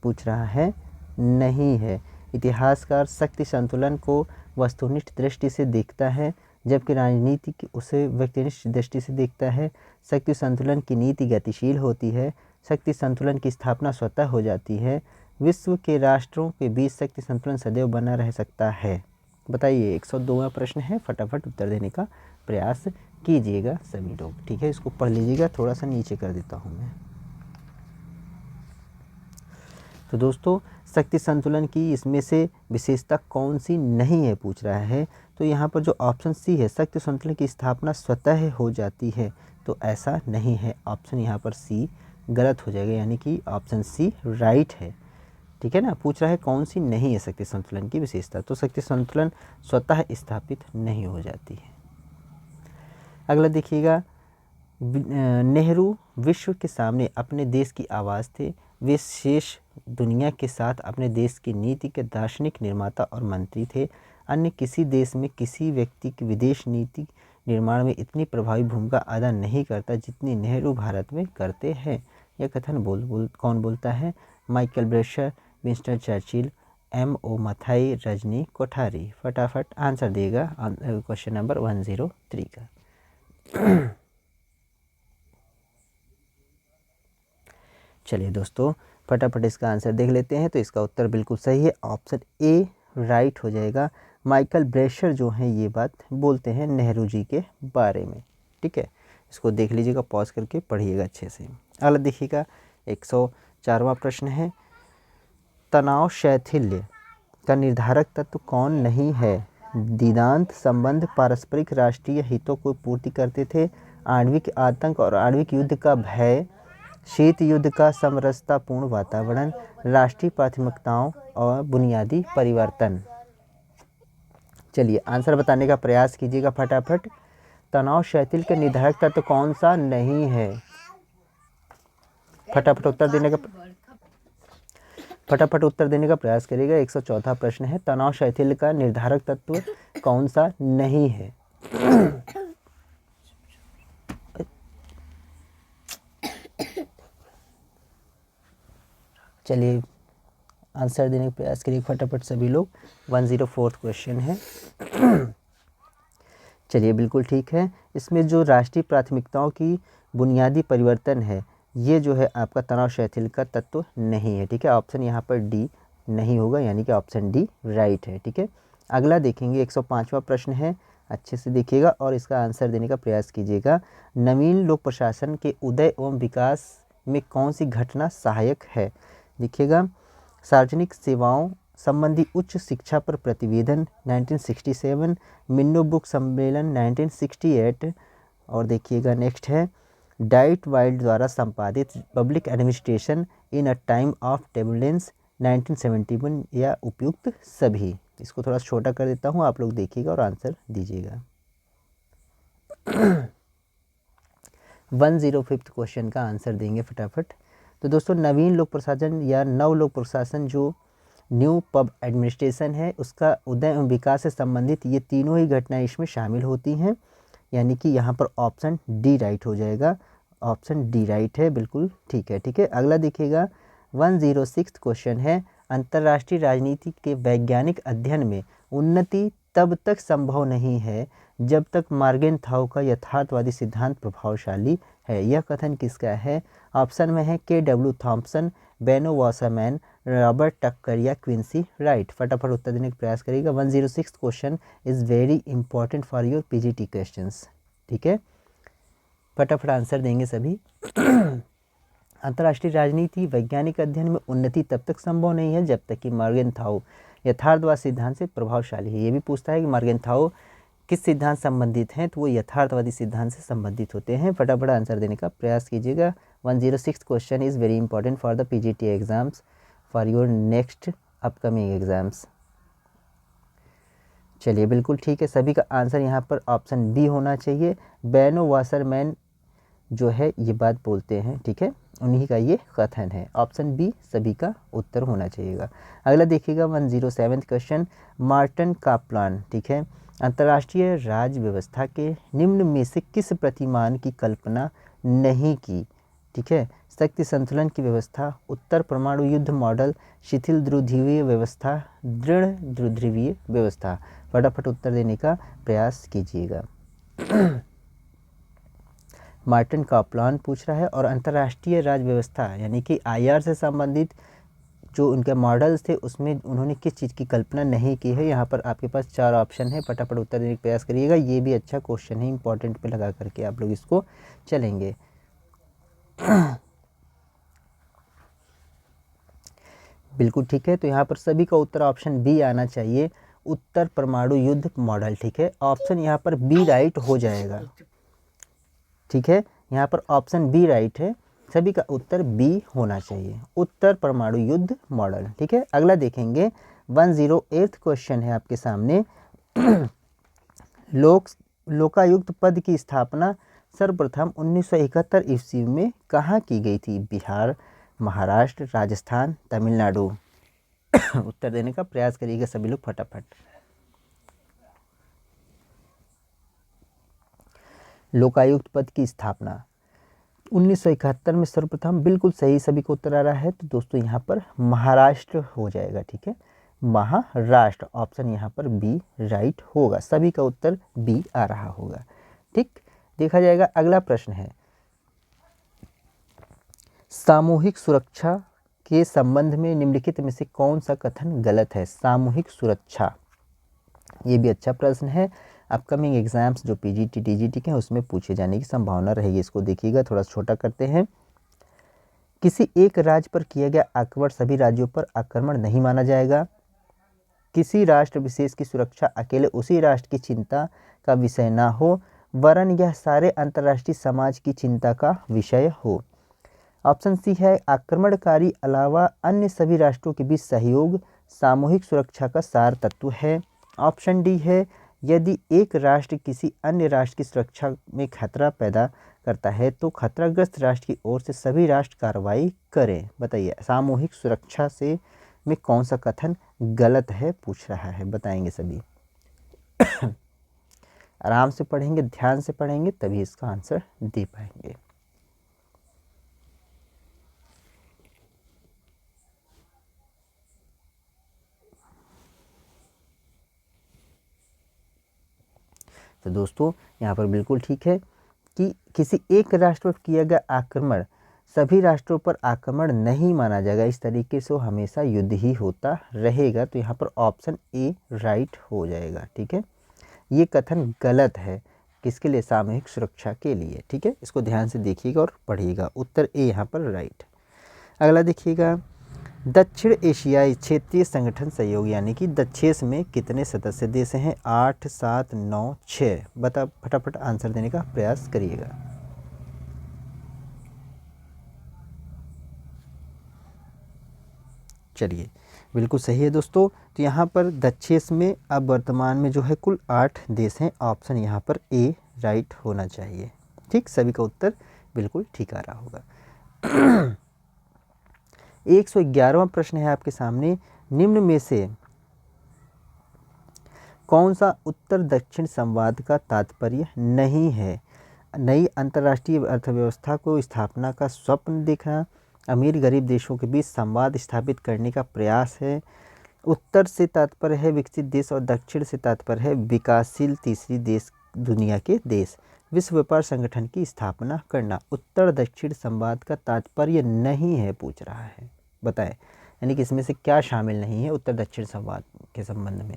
पूछ रहा है नहीं है। इतिहासकार शक्ति संतुलन को वस्तुनिष्ठ दृष्टि से देखता है, जबकि राजनीतिक उसे व्यक्तिनिष्ठ दृष्टि से देखता है। शक्ति संतुलन की नीति गतिशील होती है। शक्ति संतुलन की स्थापना स्वतः हो जाती है। विश्व के राष्ट्रों के बीच शक्ति संतुलन सदैव बना रह सकता है। बताइए 102वां प्रश्न है, फटाफट उत्तर देने का प्रयास कीजिएगा सभी लोग। ठीक है, इसको पढ़ लीजिएगा, थोड़ा सा नीचे कर देता हूँ मैं। तो दोस्तों शक्ति संतुलन की इसमें से विशेषता कौन सी नहीं है पूछ रहा है। तो यहाँ पर जो ऑप्शन सी है, शक्ति संतुलन की स्थापना स्वतः हो जाती है, तो ऐसा नहीं है। ऑप्शन यहाँ पर सी गलत हो जाएगा, यानी कि ऑप्शन सी राइट है। ठीक है ना, पूछ रहा है कौन सी नहीं है शक्ति संतुलन की विशेषता, तो शक्ति संतुलन स्वतः स्थापित नहीं हो जाती है। अगला देखिएगा, नेहरू विश्व के सामने अपने देश की आवाज़ थे। वे शेष दुनिया के साथ अपने देश की नीति के दार्शनिक निर्माता और मंत्री थे। अन्य किसी देश में किसी व्यक्ति की विदेश नीति निर्माण में इतनी प्रभावी भूमिका अदा नहीं करता जितनी नेहरू भारत में करते हैं। यह कथन कौन बोलता है? Michael Brecher, Winston Churchill, M.O. Mathai, Rajni Kothari. फटाफट आंसर देगा क्वेश्चन नंबर 103 का। चलिए दोस्तों फटाफट इसका आंसर देख लेते हैं। तो इसका उत्तर बिल्कुल सही है, ऑप्शन ए राइट हो जाएगा। माइकल ब्रेशर जो हैं ये बात बोलते हैं नेहरू जी के बारे में। ठीक है, इसको देख लीजिएगा, पॉज करके पढ़िएगा अच्छे से। अगला देखिएगा 104वां प्रश्न है, तनाव शैथिल्य का निर्धारक तत्व कौन नहीं है? दिनांत संबंध पारस्परिक राष्ट्रीय हितों को पूर्ति करते थे। आणविक आतंक और आणविक युद्ध का भय, शीत युद्ध का समरसतापूर्ण वातावरण, राष्ट्रीय प्राथमिकताओं और बुनियादी परिवर्तन। चलिए आंसर बताने का प्रयास कीजिएगा फटाफट। तनाव शैथिल्य के निर्धारक तत्व कौन सा नहीं है? फटाफट उत्तर देने का प्रयास करिएगा। 104वां प्रश्न है, तनाव शैथिल्य का निर्धारक तत्व कौन सा नहीं है? चलिए आंसर देने का प्रयास करिए फटाफट सभी लोग। 104वां क्वेश्चन है। चलिए बिल्कुल ठीक है, इसमें जो राष्ट्रीय प्राथमिकताओं की बुनियादी परिवर्तन है, ये जो है आपका तनाव शैथिल्य का तत्व नहीं है। ठीक है, ऑप्शन यहाँ पर डी नहीं होगा, यानी कि ऑप्शन डी राइट है। ठीक है, अगला देखेंगे 105वां प्रश्न है, अच्छे से देखिएगा और इसका आंसर देने का प्रयास कीजिएगा। नवीन लोक प्रशासन के उदय एवं विकास में कौन सी घटना सहायक है? देखिएगा, सार्वजनिक सेवाओं संबंधी उच्च शिक्षा पर प्रतिवेदन 1967, मिन्नो बुक सम्मेलन 1968, और देखिएगा नेक्स्ट है डाइट वाइल्ड द्वारा संपादित public administration in a time of turbulence 1971, या उपयुक्त सभी। इसको थोड़ा छोटा कर देता हूँ, आप लोग देखिएगा और आंसर दीजिएगा। 105 क्वेश्चन का आंसर देंगे फटाफट। तो दोस्तों नवीन लोक प्रशासन या नव लोक प्रशासन जो न्यू पब एडमिनिस्ट्रेशन है, उसका उदय एवं विकास से संबंधित ये तीनों ही घटनाएं इसमें शामिल होती हैं, यानी कि यहाँ पर ऑप्शन डी राइट हो जाएगा। ऑप्शन डी राइट है, बिल्कुल ठीक है। ठीक है, अगला देखिएगा 106 क्वेश्चन है, अंतर्राष्ट्रीय राजनीति के वैज्ञानिक अध्ययन में उन्नति तब तक संभव नहीं है जब तक मॉर्गेनथाउ का यथार्थवादी सिद्धांत प्रभावशाली है। यह कथन किसका है? ऑप्शन में है के.डब्ल्यू. थॉम्पसन, बेनो वासरमैन, रॉबर्ट टक्कर या क्विंसी राइट। फटाफट उत्तर देने का प्रयास करिएगा। 106 question is very important for your PGT questions. ठीक है, फटाफट आंसर देंगे सभी। अंतर्राष्ट्रीय राजनीति वैज्ञानिक अध्ययन में उन्नति तब तक संभव नहीं है जब तक कि मॉर्गेनथाउ यथार्थवाद सिद्धांत से प्रभावशाली है। ये भी पूछता है कि मॉर्गेनथाउ किस सिद्धांत संबंधित हैं, तो वो यथार्थवादी सिद्धांत से संबंधित होते हैं। फटाफट आंसर देने का प्रयास कीजिएगा। 106 question is very important for the PGT exams for your next upcoming exams. चलिए बिल्कुल ठीक है, सभी का आंसर यहाँ पर ऑप्शन बी होना चाहिए। बेनो वासरमैन जो है ये बात बोलते हैं, ठीक है, उन्हीं का ये कथन है। ऑप्शन बी सभी का उत्तर होना चाहिएगा। अगला देखिएगा 107 क्वेश्चन, मार्टन काप्लान, ठीक है, अंतर्राष्ट्रीय राज्य व्यवस्था के निम्न में से किस प्रतिमान की कल्पना नहीं की? ठीक है, शक्ति संतुलन की व्यवस्था, उत्तर परमाणु युद्ध मॉडल, शिथिल ध्रुवीय व्यवस्था, दृढ़ ध्रुवीय व्यवस्था। फटाफट उत्तर देने का प्रयास कीजिएगा। मार्टिन काप्लान पूछ रहा है और अंतर्राष्ट्रीय राज्य व्यवस्था यानी कि आईआर से संबंधित जो उनके मॉडल्स थे उसमें उन्होंने किस चीज़ की कल्पना नहीं की है। यहाँ पर आपके पास 4 ऑप्शन है, फटाफट उत्तर देने का प्रयास करिएगा। ये भी अच्छा क्वेश्चन है, इंपॉर्टेंट पे लगा करके आप लोग इसको चलेंगे। बिल्कुल ठीक है, तो यहाँ पर सभी का उत्तर ऑप्शन बी आना चाहिए, उत्तर परमाणु युद्ध मॉडल। ठीक है, ऑप्शन यहाँ पर बी राइट हो जाएगा। ठीक है, यहाँ पर ऑप्शन बी राइट है, सभी का उत्तर बी होना चाहिए, उत्तर परमाणु युद्ध मॉडल। ठीक है, अगला देखेंगे 108 क्वेश्चन है आपके सामने। लोकायुक्त पद की स्थापना सर्वप्रथम 1971 ईस्वी में कहाँ की गई थी? बिहार, महाराष्ट्र, राजस्थान, तमिलनाडु। उत्तर देने का प्रयास करिएगा सभी लोग फटाफट। लोकायुक्त पद की स्थापना 1971 में सर्वप्रथम, बिल्कुल सही, सभी को उत्तर आ रहा है। तो दोस्तों यहाँ पर महाराष्ट्र हो जाएगा। ठीक है, महाराष्ट्र, ऑप्शन यहाँ पर बी राइट होगा, सभी का उत्तर बी आ रहा होगा। ठीक, देखा जाएगा। अगला प्रश्न है, सामूहिक सुरक्षा के संबंध में निम्नलिखित में से कौन सा कथन गलत है? सामूहिक सुरक्षा, ये भी अच्छा प्रश्न है, अपकमिंग एग्जाम्स जो पीजीटी टीजीटी के हैं उसमें पूछे जाने की संभावना रहेगी। इसको देखिएगा, थोड़ा छोटा करते हैं। किसी एक राज्य पर किया गया आक्रमण सभी राज्यों पर आक्रमण नहीं माना जाएगा। किसी राष्ट्र विशेष की सुरक्षा अकेले उसी राष्ट्र की चिंता का विषय ना हो, वरन यह सारे अंतर्राष्ट्रीय समाज की चिंता का विषय हो। ऑप्शन सी है, आक्रमणकारी अलावा अन्य सभी राष्ट्रों के बीच सहयोग सामूहिक सुरक्षा का सार तत्व है। ऑप्शन डी है, यदि एक राष्ट्र किसी अन्य राष्ट्र की सुरक्षा में खतरा पैदा करता है तो खतराग्रस्त राष्ट्र की ओर से सभी राष्ट्र कार्रवाई करें। बताइए, सामूहिक सुरक्षा से में कौन सा कथन गलत है, पूछ रहा है, बताएंगे सभी। आराम से पढ़ेंगे, ध्यान से पढ़ेंगे, तभी इसका आंसर दे पाएंगे। तो दोस्तों यहाँ पर बिल्कुल ठीक है कि किसी एक राष्ट्र पर किया गया आक्रमण सभी राष्ट्रों पर आक्रमण नहीं माना जाएगा, इस तरीके से हमेशा युद्ध ही होता रहेगा। तो यहाँ पर ऑप्शन ए राइट हो जाएगा। ठीक है, ये कथन गलत है, किसके लिए? सामूहिक सुरक्षा के लिए। ठीक है, इसको ध्यान से देखिएगा और पढ़िएगा, उत्तर ए यहाँ पर राइट। अगला देखिएगा, दक्षिण एशियाई क्षेत्रीय संगठन सहयोग यानी कि दक्षेस में कितने सदस्य देश हैं? 8, 7, 9, 6। बता, फटाफट आंसर देने का प्रयास करिएगा। चलिए, बिल्कुल सही है दोस्तों। तो यहाँ पर दक्षेस में अब वर्तमान में जो है कुल 8 देश हैं, ऑप्शन यहाँ पर ए राइट होना चाहिए। ठीक, सभी का उत्तर बिल्कुल ठीक आ रहा होगा। 111वां प्रश्न है आपके सामने, निम्न में से कौन सा उत्तर दक्षिण संवाद का तात्पर्य नहीं है? नई अंतर्राष्ट्रीय अर्थव्यवस्था को स्थापना का स्वप्न देखना, अमीर गरीब देशों के बीच संवाद स्थापित करने का प्रयास है, उत्तर से तात्पर्य है विकसित देश और दक्षिण से तात्पर्य है विकासशील तीसरी देश दुनिया के देश। विश्व व्यापार संगठन की स्थापना करना। उत्तर दक्षिण संवाद का तात्पर्य नहीं है पूछ रहा है, बताएं। यानी कि इसमें से क्या शामिल नहीं है उत्तर दक्षिण संवाद के संबंध में।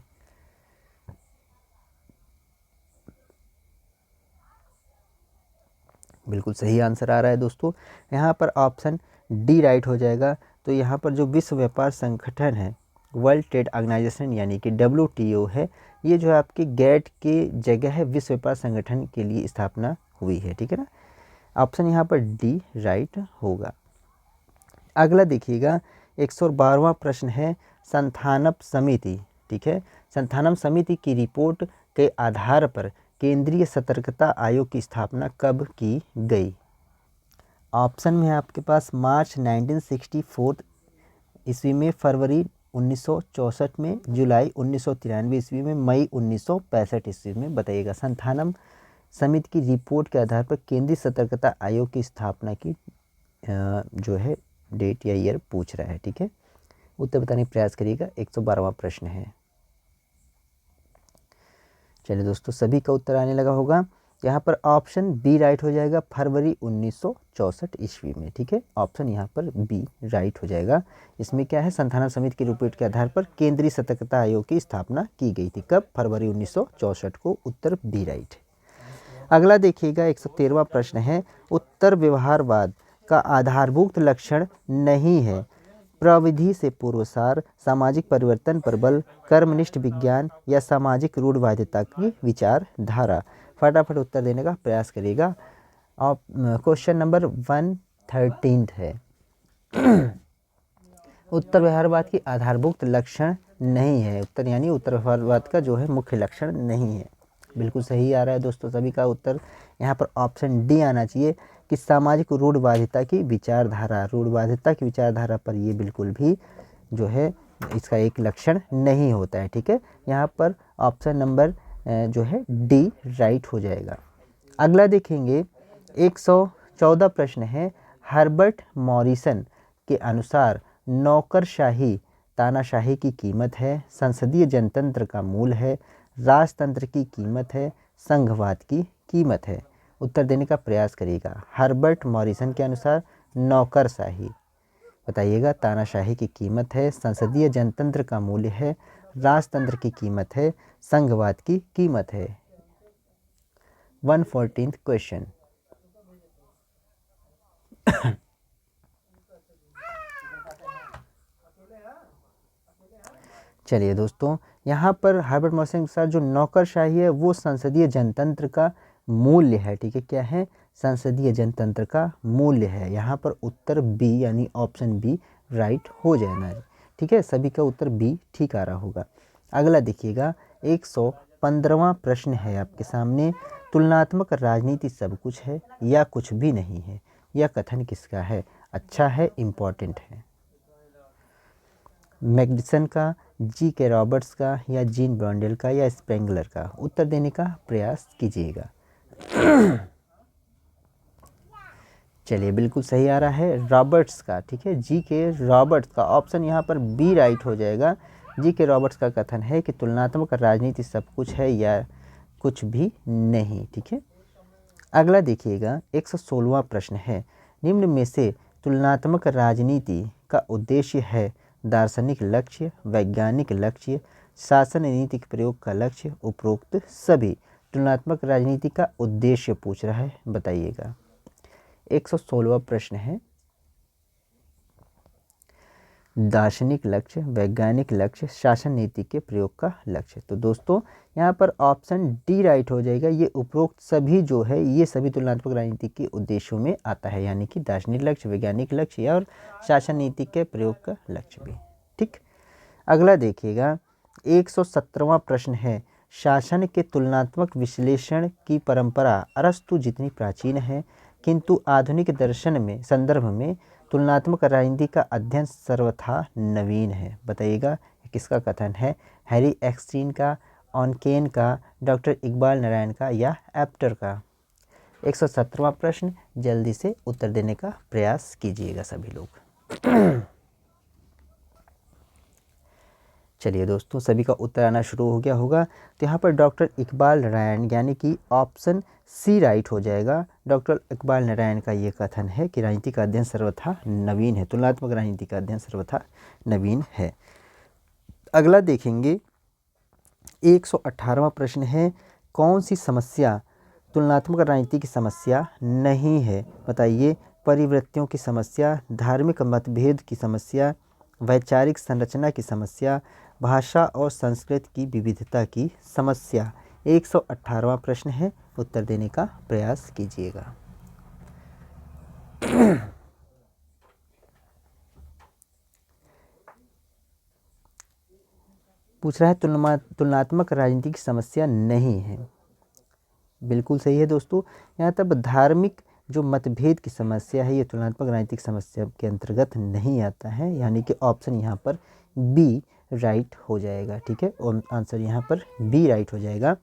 बिल्कुल सही आंसर आ रहा है दोस्तों। यहाँ पर ऑप्शन डी राइट हो जाएगा। तो यहाँ पर जो विश्व व्यापार संगठन है, वर्ल्ड ट्रेड ऑर्गेनाइजेशन यानी कि WTO है, ये जो है आपके गेट के जगह है विश्व व्यापार संगठन के लिए स्थापना हुई है, ठीक है ना। ऑप्शन यहाँ पर डी राइट होगा। अगला देखिएगा 112वां प्रश्न है संथानप समिति, ठीक है। संथानम समिति की रिपोर्ट के आधार पर केंद्रीय सतर्कता आयोग की स्थापना कब की गई। ऑप्शन में है आपके पास मार्च 1964 ईस्वी में, फरवरी 1964 में, जुलाई 1993 ईस्वी में, मई 1965 ईस्वी में। बताइएगा। संथानम समिति की रिपोर्ट के आधार पर केंद्रीय सतर्कता आयोग की स्थापना की जो है डेट या ईयर पूछ रहा है, ठीक है। उत्तर बताने का प्रयास करिएगा। 112वां प्रश्न है। चलिए दोस्तों, सभी का उत्तर आने लगा होगा। यहाँ पर ऑप्शन बी राइट हो जाएगा, फरवरी 1964 ईस्वी में, ठीक है। ऑप्शन यहाँ पर बी राइट हो जाएगा। इसमें क्या है, संथानम समिति की रिपोर्ट के आधार पर केंद्रीय सतर्कता आयोग की स्थापना की गई थी। कब? फरवरी 1964 को। उत्तर बी राइट है। अगला देखिएगा 113वां प्रश्न है उत्तर व्यवहारवाद का आधारभूत लक्षण नहीं है। प्रविधि से पूर्वसार, सामाजिक परिवर्तन पर बल, कर्मनिष्ठ विज्ञान या सामाजिक रूढ़वादिता की विचारधारा। फटाफट उत्तर देने का प्रयास करिएगा। और क्वेश्चन नंबर 113 है। उत्तर व्यवहारवाद की आधारभूत लक्षण नहीं है। उत्तर यानी उत्तर व्यवहारवाद का जो है मुख्य लक्षण नहीं है। बिल्कुल सही आ रहा है दोस्तों। सभी का उत्तर यहाँ पर ऑप्शन डी आना चाहिए कि सामाजिक रूढ़वादिता की विचारधारा। रूढ़वादिता की विचारधारा पर ये बिल्कुल भी जो है इसका एक लक्षण नहीं होता है, ठीक है। यहाँ पर ऑप्शन नंबर जो है डी राइट हो जाएगा। अगला देखेंगे 114 प्रश्न है हर्बर्ट मॉरिसन के अनुसार नौकरशाही तानाशाही की कीमत है, संसदीय जनतंत्र का मूल है, राजतंत्र की कीमत है, संघवाद की कीमत है। उत्तर देने का प्रयास करिएगा। हर्बर्ट मॉरिसन के अनुसार नौकरशाही, बताइएगा, तानाशाही की कीमत है, संसदीय जनतंत्र का मूल्य है, राजतंत्र की कीमत है, संघवाद की कीमत है। 114th question. चलिए दोस्तों, यहाँ पर हर्बर्ट मॉरिसन के अनुसार जो नौकरशाही है वो संसदीय जनतंत्र का मूल्य है, ठीक है। क्या है? संसदीय जनतंत्र का मूल्य है। यहाँ पर उत्तर बी यानी ऑप्शन बी राइट हो जाना है, ठीक है। सभी का उत्तर बी ठीक आ रहा होगा। अगला देखिएगा 115वां प्रश्न है आपके सामने। तुलनात्मक राजनीति सब कुछ है या कुछ भी नहीं है, यह कथन किसका है? अच्छा है, इम्पॉर्टेंट है। मैग्डिसन का, जी के रॉबर्ट्स का, या जीन ब्रॉन्डेल का, या स्प्रेंगलर का? उत्तर देने का प्रयास कीजिएगा। चलिए, बिल्कुल सही आ रहा है, रॉबर्ट्स का, ठीक है। जी के रॉबर्ट्स का ऑप्शन यहाँ पर बी राइट हो जाएगा। जी के रॉबर्ट्स का कथन है कि तुलनात्मक राजनीति सब कुछ है या कुछ भी नहीं, ठीक है। अगला देखिएगा 116वां प्रश्न है निम्न में से तुलनात्मक राजनीति का उद्देश्य है दार्शनिक लक्ष्य, वैज्ञानिक लक्ष्य, शासन नीति के प्रयोग का लक्ष्य, उपरोक्त सभी। तुलनात्मक राजनीति का उद्देश्य पूछ रहा है, बताइएगा। 116वां प्रश्न है दार्शनिक लक्ष्य, वैज्ञानिक लक्ष्य, शासन नीति के प्रयोग का लक्ष्य। तो दोस्तों यहाँ पर ऑप्शन डी राइट हो जाएगा। ये उपरोक्त सभी जो है ये सभी तुलनात्मक राजनीति के उद्देश्यों में आता है, यानी कि दार्शनिक लक्ष्य, वैज्ञानिक लक्ष्य और शासन नीति के प्रयोग का लक्ष्य भी, ठीक। अगला देखिएगा 117वां प्रश्न है शासन के तुलनात्मक विश्लेषण की परंपरा अरस्तु जितनी प्राचीन है, किंतु आधुनिक दर्शन में संदर्भ में तुलनात्मक राजनीति का अध्ययन सर्वथा नवीन है। बताइएगा किसका कथन है? हैरी एक्सटीन का, ऑनकेन का, डॉक्टर इकबाल नारायण का, या एप्टर का? 117वां प्रश्न, जल्दी से उत्तर देने का प्रयास कीजिएगा सभी लोग। चलिए दोस्तों, सभी का उत्तर आना शुरू हो गया होगा। तो यहाँ पर डॉक्टर इकबाल नारायण यानी कि ऑप्शन सी राइट हो जाएगा। डॉक्टर इकबाल नारायण का ये कथन है कि राजनीति का अध्ययन सर्वथा नवीन है, तुलनात्मक राजनीति का अध्ययन सर्वथा नवीन है। अगला देखेंगे 118वां प्रश्न है, कौन सी समस्या तुलनात्मक राजनीति की समस्या नहीं है? बताइए। परिवृत्तियों की समस्या, धार्मिक मतभेद की समस्या, वैचारिक संरचना की समस्या, भाषा और संस्कृति की विविधता की समस्या। 118वां प्रश्न है, उत्तर देने का प्रयास कीजिएगा। पूछ रहा है तुलनात्मक राजनीति की समस्या नहीं है। बिल्कुल सही है दोस्तों। यहाँ तब धार्मिक जो मतभेद की समस्या है, ये तुलनात्मक राजनीतिक समस्या के अंतर्गत नहीं आता है, यानी कि ऑप्शन यहाँ पर बी राइट हो जाएगा। ठीक है, और आंसर यहाँ पर बी राइट हो जाएगा।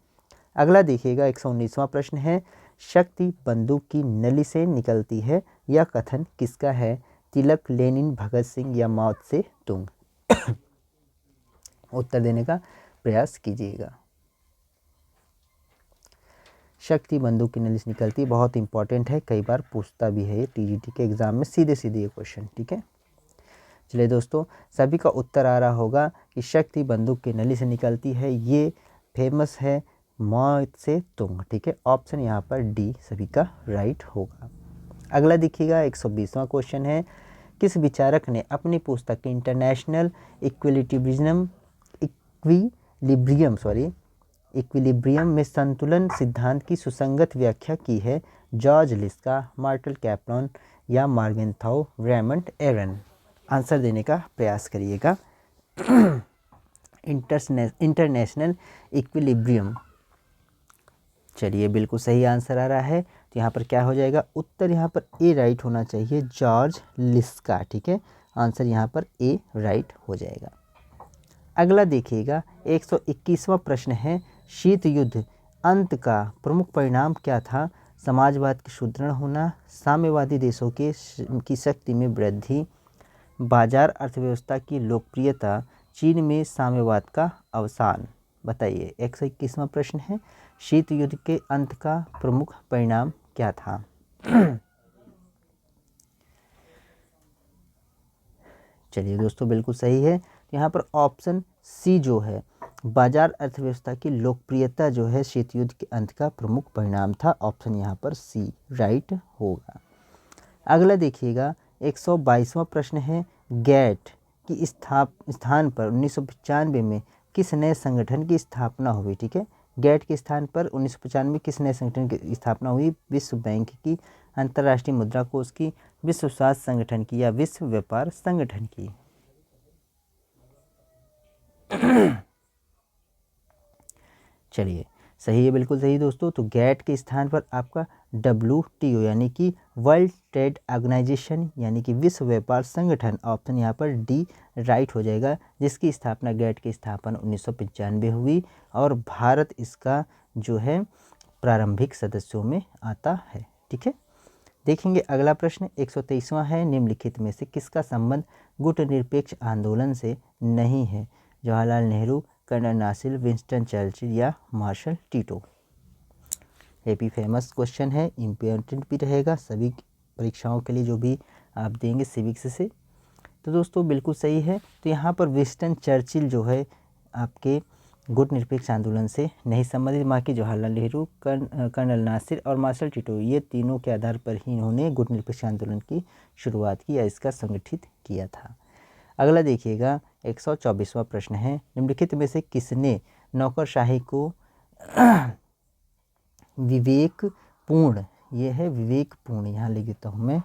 अगला देखिएगा 119वां प्रश्न है, शक्ति बंदूक की नली से निकलती है, यह कथन किसका है? तिलक, लेनिन, भगत सिंह या माओ से तुंग? उत्तर देने का प्रयास कीजिएगा। शक्ति बंदूक की नली से निकलती है, बहुत इंपॉर्टेंट है, कई बार पूछता भी है ये टीजीटी के एग्जाम में सीधे सीधे ये क्वेश्चन। ठीक है, चलिए दोस्तों, सभी का उत्तर आ रहा होगा कि शक्ति बंदूक की नली से निकलती है, ये फेमस है माओ से तुंग। ठीक है, ऑप्शन यहाँ पर डी सभी का राइट होगा। अगला देखिएगा 120वां क्वेश्चन है, किस विचारक ने अपनी पुस्तक इंटरनेशनल इक्विलिब्रियम में संतुलन सिद्धांत की सुसंगत व्याख्या की है? जॉर्ज लिस्का, मार्टल कैप्लॉन या मार्गेंथाउ रेमंड एरन? आंसर देने का प्रयास करिएगा। International equilibrium. चलिए, बिल्कुल सही आंसर आ रहा है। तो यहाँ पर क्या हो जाएगा? उत्तर यहाँ पर ए राइट होना चाहिए, जॉर्ज लिस्का। ठीक है, आंसर यहाँ पर ए राइट हो जाएगा। अगला देखिएगा 121वां प्रश्न है, शीत युद्ध अंत का प्रमुख परिणाम क्या था? समाजवाद की सुदृढ़ होना, साम्यवादी देशों की शक्ति में वृद्धि, बाजार अर्थव्यवस्था की लोकप्रियता, चीन में साम्यवाद का अवसान? बताइए। 121वां प्रश्न है, शीत युद्ध के अंत का प्रमुख परिणाम क्या था? चलिए दोस्तों, बिल्कुल सही है। यहाँ पर ऑप्शन सी जो है, बाजार अर्थव्यवस्था की लोकप्रियता जो है शीत युद्ध के अंत का प्रमुख परिणाम था। ऑप्शन यहाँ पर सी राइट होगा। अगला देखिएगा 122वां प्रश्न है, गैट की स्थान पर 1995 में किस नए संगठन की स्थापना हुई? ठीक है, गैट के स्थान पर 1995 में किस नए संगठन की स्थापना हुई? विश्व बैंक की, अंतर्राष्ट्रीय मुद्रा कोष की, विश्व स्वास्थ्य संगठन की या विश्व व्यापार संगठन की? चलिए, सही है, बिल्कुल सही दोस्तों। तो गैट के स्थान पर आपका WTO यानी कि वर्ल्ड ट्रेड ऑर्गेनाइजेशन यानी कि विश्व व्यापार संगठन, ऑप्शन यहाँ पर डी राइट हो जाएगा, जिसकी स्थापना गैट की स्थापना 1995 हुई और भारत इसका जो है प्रारंभिक सदस्यों में आता है। ठीक है, देखेंगे अगला प्रश्न 123वां है, निम्नलिखित में से किसका संबंध गुटनिरपेक्ष आंदोलन से नहीं है? Jawaharlal Nehru, Colonel Nasser, Winston Churchill या मार्शल टीटो? ये भी फेमस क्वेश्चन है, इम्पोर्टेंट भी रहेगा सभी परीक्षाओं के लिए जो भी आप देंगे सिविक्स से। तो दोस्तों बिल्कुल सही है। तो यहाँ पर विंस्टन चर्चिल जो है आपके गुटनिरपेक्ष आंदोलन से नहीं संबंधित, बाकी जवाहरलाल नेहरू, कर्नल नासिर और मार्शल टीटो, ये तीनों के आधार पर ही इन्होंने गुटनिरपेक्ष आंदोलन की शुरुआत की या इसका संगठित किया था। अगला देखिएगा 124वां प्रश्न है, निम्नलिखित में से किसने नौकरशाही को विवेकपूर्ण, ये है विवेकपूर्ण, यहाँ लिख देता हूँ मैं,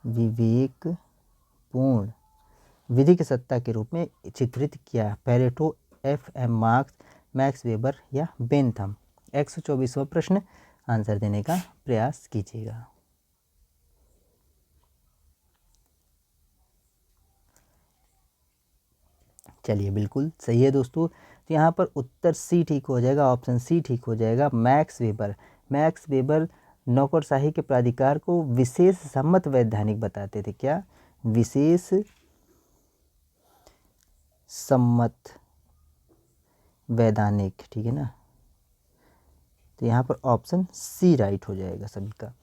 विवेकपूर्ण विधि की सत्ता के रूप में चित्रित किया? Pareto, FM marks, max weber या बेंथम? 124वां प्रश्न, आंसर देने का प्रयास कीजिएगा। चलिए, बिल्कुल सही है दोस्तों। तो यहाँ पर उत्तर सी ठीक हो जाएगा, ऑप्शन सी ठीक हो जाएगा, मैक्स वेबर। मैक्स वेबर नौकरशाही के प्राधिकार को विशेष सम्मत वैधानिक बताते थे। क्या? विशेष सम्मत वैधानिक, ठीक है ना। तो यहाँ पर ऑप्शन सी राइट हो जाएगा सभी का।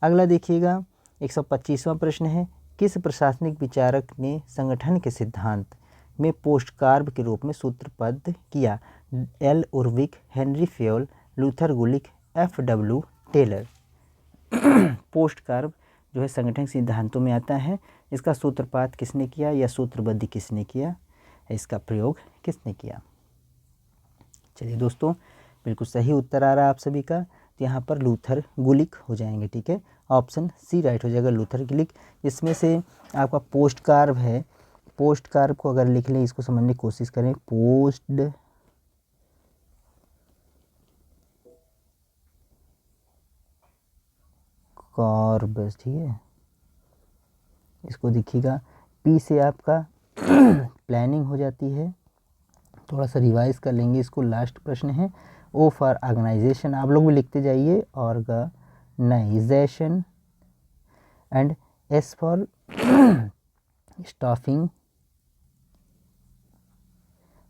अगला देखिएगा 125वां प्रश्न है, किस प्रशासनिक विचारक ने संगठन के सिद्धांत में पोस्टकार्ब के रूप में सूत्रबद्ध किया? एल उर्विक, हेनरी फेयोल, लूथर गुलिक, एफ.डब्ल्यू. टेलर। पोस्टकार्ब जो है संगठन सिद्धांतों में आता है, इसका सूत्रपात किसने किया या सूत्रबद्ध किसने किया, इसका प्रयोग किसने किया? चलिए दोस्तों, बिल्कुल सही उत्तर आ रहा है आप सभी का। तो यहाँ पर लूथर गुलिक हो जाएंगे, ठीक है। ऑप्शन सी राइट हो जाएगा, लूथर गुलिक। इसमें से आपका पोस्टकार्ब है, पोस्टकार्ब को अगर लिख लें, इसको समझने की कोशिश करें, पोस्ट कार्ब, ठीक है। इसको देखिएगा, पी से आपका प्लानिंग हो जाती है, थोड़ा सा रिवाइज कर लेंगे इसको। लास्ट प्रश्न है, ओ फॉर ऑर्गेनाइजेशन, आप लोग भी लिखते जाइए, organisation, and S for staffing,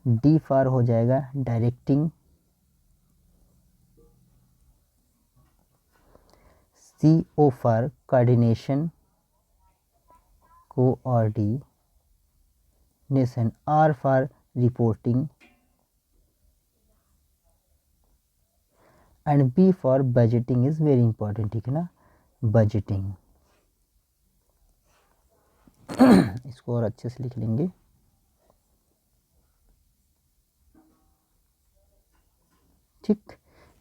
D for हो जाएगा directing, C O for coordination, coordination, R for reporting, and B for budgeting is very important, ठीक है ना, बजटिंग। इसको और अच्छे से लिख लेंगे। ठीक,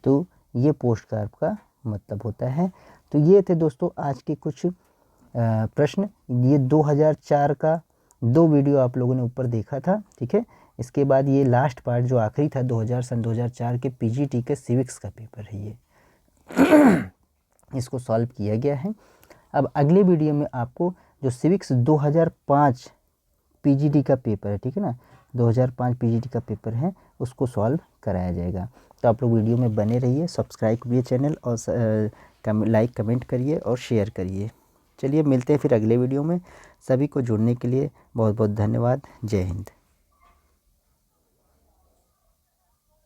तो ये पोस्टकार्ब का मतलब होता है। तो ये थे दोस्तों आज के कुछ प्रश्न। ये 2004 का 2 वीडियो आप लोगों ने ऊपर देखा था, ठीक है। इसके बाद ये लास्ट पार्ट जो आखिरी था 2004 के पीजीटी के सिविक्स का पेपर है ये। इसको सॉल्व किया गया है। अब अगले वीडियो में आपको जो सिविक्स 2005 पीजीटी का पेपर है, ठीक है ना, 2005 पीजीटी का पेपर है, उसको सॉल्व कराया जाएगा। तो आप लोग वीडियो में बने रहिए, सब्सक्राइब करिए चैनल, और लाइक कमेंट करिए और शेयर करिए। चलिए मिलते हैं फिर अगले वीडियो में। सभी को जुड़ने के लिए बहुत बहुत धन्यवाद। जय हिंद।